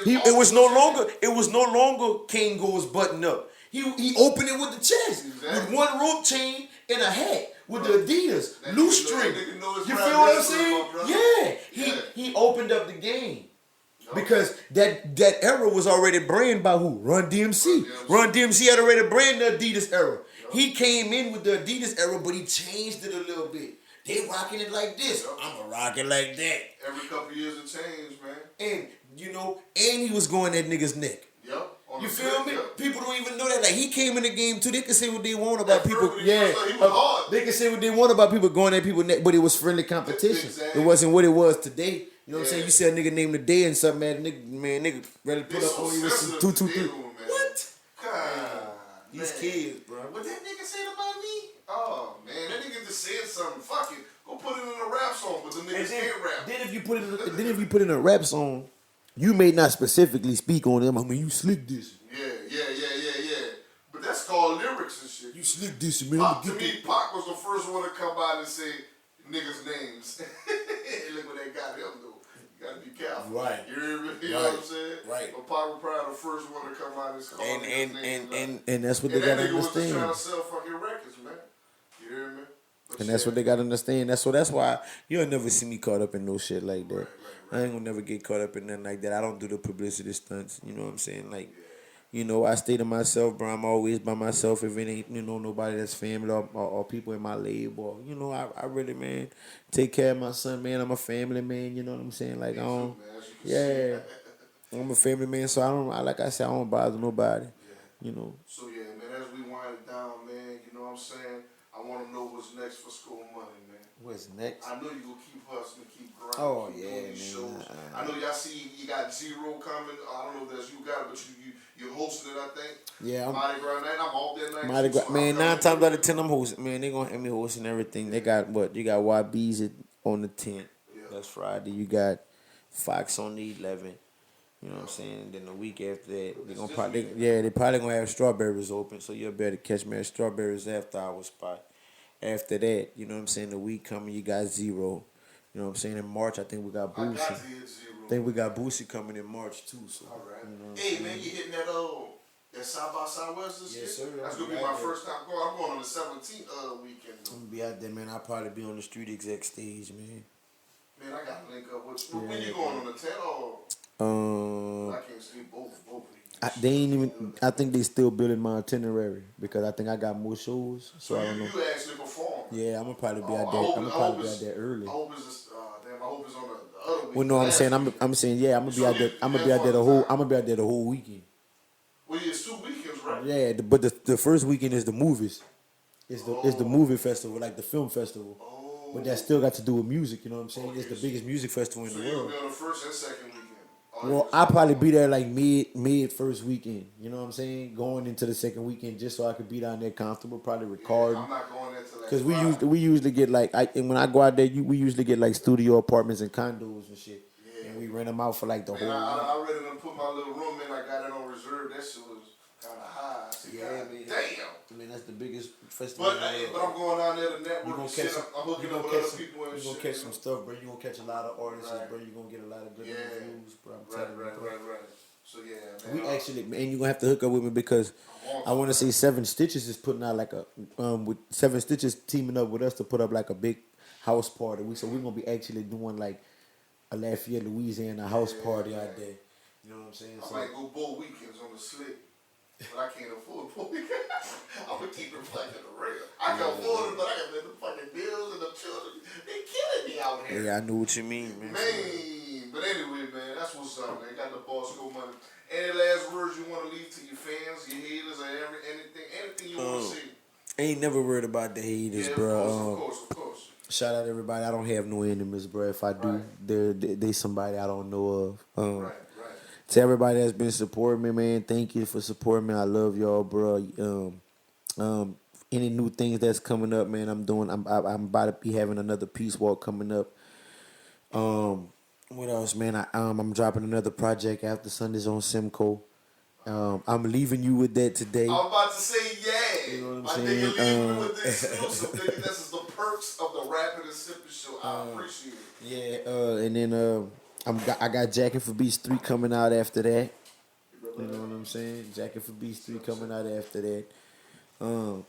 It was no longer Kane goes button up. He opened it with the chest, with one rope chain and a hat with the Adidas loose string. You feel what I'm saying? Yeah. He opened up the game. Because that era was already branded by who? Run DMC. Run DMC had already branded the Adidas era. He came in with the Adidas era, but he changed it a little bit. They rocking it like this. I'ma rock it like that. Every couple years it changed, man. And and he was going at niggas' neck. Yep. You feel me? People don't even know that. Like, he came in the game too. They can say what they want about people. They can say what they want about people going at people's neck, but it was friendly competition. Exactly. It wasn't what it was today. You know what I'm saying? You see a nigga named the day and something, nigga ready to put up on you with some 223. What? These kids, bro. What that nigga said about me? Oh, man. That nigga just said something. Fuck it. Go put it in a rap song, but the niggas can't rap. Then if you put it in a rap song, you may not specifically speak on them. I mean, you slick this. Yeah. But that's called lyrics and shit. You slick this, man. To me, Pac was the first one to come out and say niggas' names. Look what they got him, though. You gotta be careful. Right. You know what I'm saying? Right. But Pac was probably the first one to come out and call niggas' names. And that's what they gotta understand. And that nigga was just trying to sell fucking records, man. You hear me? And that's what they gotta understand. That's why you'll never see me caught up in no shit like that. Right. I ain't gonna never get caught up in nothing like that. I don't do the publicity stunts. You know what I'm saying? Like, I stay to myself, bro. I'm always by myself. If it ain't, nobody that's family or people in my label. I really, man, take care of my son, man. I'm a family man. You know what I'm saying? Like, I'm a family man. So like I said, I don't bother nobody. Yeah. So yeah, man. As we wind it down, man. You know what I'm saying? I want to know what's next for Sco Money, man. What's next? I know you gonna keep hustling, keep grinding. Oh keep yeah, doing man. These shows. I know y'all see you got Zero coming. I don't know if that's you got it, but you're hosting it. I think. Yeah. Mardi Gras night. I'm all there night. Mardi Gras, man. 9 times out of 10, I'm hosting. Man, they gonna have me hosting everything. They got what? You got YB's on the 10th. Yeah. That's Friday. You got Fox on the 11th. You know what I'm saying? And then the week after that, they probably gonna have Strawberries open. So you'll better catch me at Strawberries after our spot. After that, you know what I'm saying, the week coming, you got Zero. You know what I'm saying? In March, I think we got Boosie. I think we got Boosie coming in March, too. So, all right. Hey, man, you hitting that South by Southwest this year? Yes, sir. That's going to be my first time going. I'm going on the 17th weekend, though. I'm going to be out there, man. I'll probably be on the Street Exec stage, man. Man, I got to link up with you. When you going, on the 10th or? I can't see both they ain't even. I think they still building my itinerary because I think I got more shows. So I don't know. You actually perform? Yeah, I'm gonna probably be out there. I'm gonna probably be out there early. I hope it's on the other week. Well, no, I'm saying I'm saying I'm gonna be out there. I'm gonna be out there the whole. I'm gonna be out there the whole weekend. Well, it's 2 weekends, right? Yeah, but the first weekend is the movies. It's the movie festival, like the film festival. But that still got to do with music, you know what I'm saying? It's the biggest music festival in the you'll world. be on the first and second weekend. Well, I'll probably be there like mid first weekend. You know what I'm saying? Going into the second weekend just so I could be down there comfortable, probably recording. I'm not going there till like Because we usually get like and when I go out there, we usually get like studio apartments and condos and shit, and we rent them out for like the whole. I ready to put my little room in. I got it on reserve. That shit was kind of high. I said, Yeah, God man. damn. I mean, that's the biggest festival. But I'm going down there to network and shit. I'm hooking up with other people and shit. You're gonna catch some stuff, bro. You're gonna catch a lot of artists, bro. You're gonna get a lot of good reviews, bro. I'm telling you, bro. Right. So yeah, man. We actually, and you're gonna have to hook up with me because I want to say Seven Stitches is putting out like a with Seven Stitches teaming up with us to put up like a big house party. So we're gonna be actually doing like a Lafayette, Louisiana house party out there. You know what I'm saying? I So, might go both weekends on the slick, but I can't afford both weekends. I'm gonna keep it fucking real. I can afford it, but I got the fucking bills and the children. They killing me out here. yeah, I know what you mean, man. But anyway, man, that's what's up, man. Got the boss Sco Money. Any last words you want to leave to your fans, your haters, or anything you want to say? I ain't never worried about the haters, Yeah, bro. of course. Shout out to everybody. I don't have no enemies, bro. If I do, they somebody I don't know of. Right. To everybody that's been supporting me, man, thank you for supporting me. I love y'all, bro. Any new things that's coming up, man, I'm about to be having another peace walk coming up. What else, man? I'm dropping another project after Sundays on Simcoe. I'm leaving you with that today. I'm about to say, yeah. You know what I'm My saying? nigga leaving me with the exclusive, nigga. This is the perks of the Rapping and Sipping Show. I appreciate it. Yeah, and then I got Jacking for Beats 3 coming out after that. You know what I'm saying? Jacking for Beats 3 coming out after that.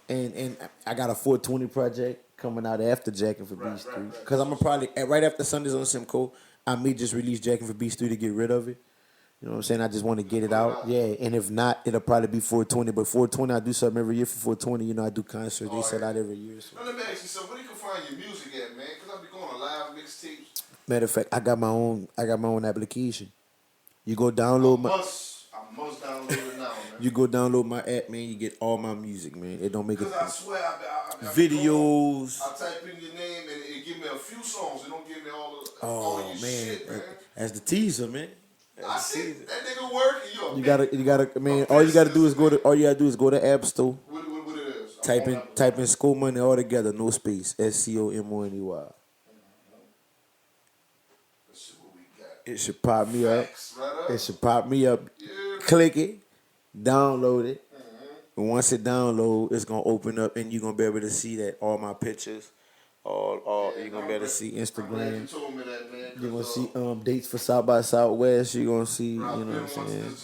And I got a 420 project coming out after Jacking for Beats 3. Because I'm going to probably, right after Sundays on Simcoe, I may just release Jacking for Beats 3 to get rid of it. You know what I'm saying? I just want to get it out. Yeah, and if not, it'll probably be 420. But 420, I do something every year for 420. You know, I do concerts. They sell out every year. So. Now, let me ask you something. Where you can find your music at, man? Because I be going to live mixtapes. Matter of fact, I got my own application. You go download I must download it now, man. You go download my app, man. You get all my music, man. It don't make it. Because I swear, I videos. I type in your name and it give me a few songs. It don't give me all your man, shit, man. That's the teaser, man. I see that nigga working. You gotta, man. All you gotta do is go to App Store. What it is? Type in Sco Money all together, no space. SCOMONEY. It should pop me up. It should pop me up. Yeah. Click it, download it. And once it download, it's gonna open up, and you're gonna be able to see that all my pictures. You're gonna be able to see Instagram. You told me that, man. You're gonna see dates for South by Southwest. You're gonna see, you know what I'm saying.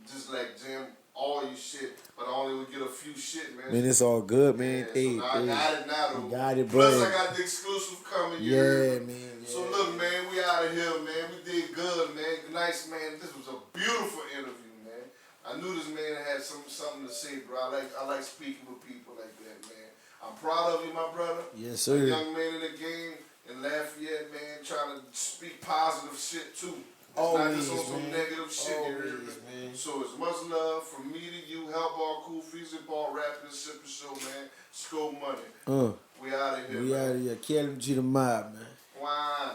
Just jam all your shit, but I only would get a few shit, man. Man, it's all good, man. Yeah, so I got it now, though. You got it, bro. Plus, I got the exclusive coming. Yeah, man. Yeah. So look, man, we out of here, man. We did good, man. Nice, man. This was a beautiful interview, man. I knew this man had something to say, bro. I like speaking with people like that, man. I'm proud of you, my brother. Yes, sir. A young man in the game in Lafayette, man, trying to speak positive shit too. It's not just on some negative shit here, man. So it's much love from me to you, HellboyKool, Freezer Ball, Rapping and Sipping Show, man. Sco Money. We out of here, We out of here. Kelly G the mob, man. Why?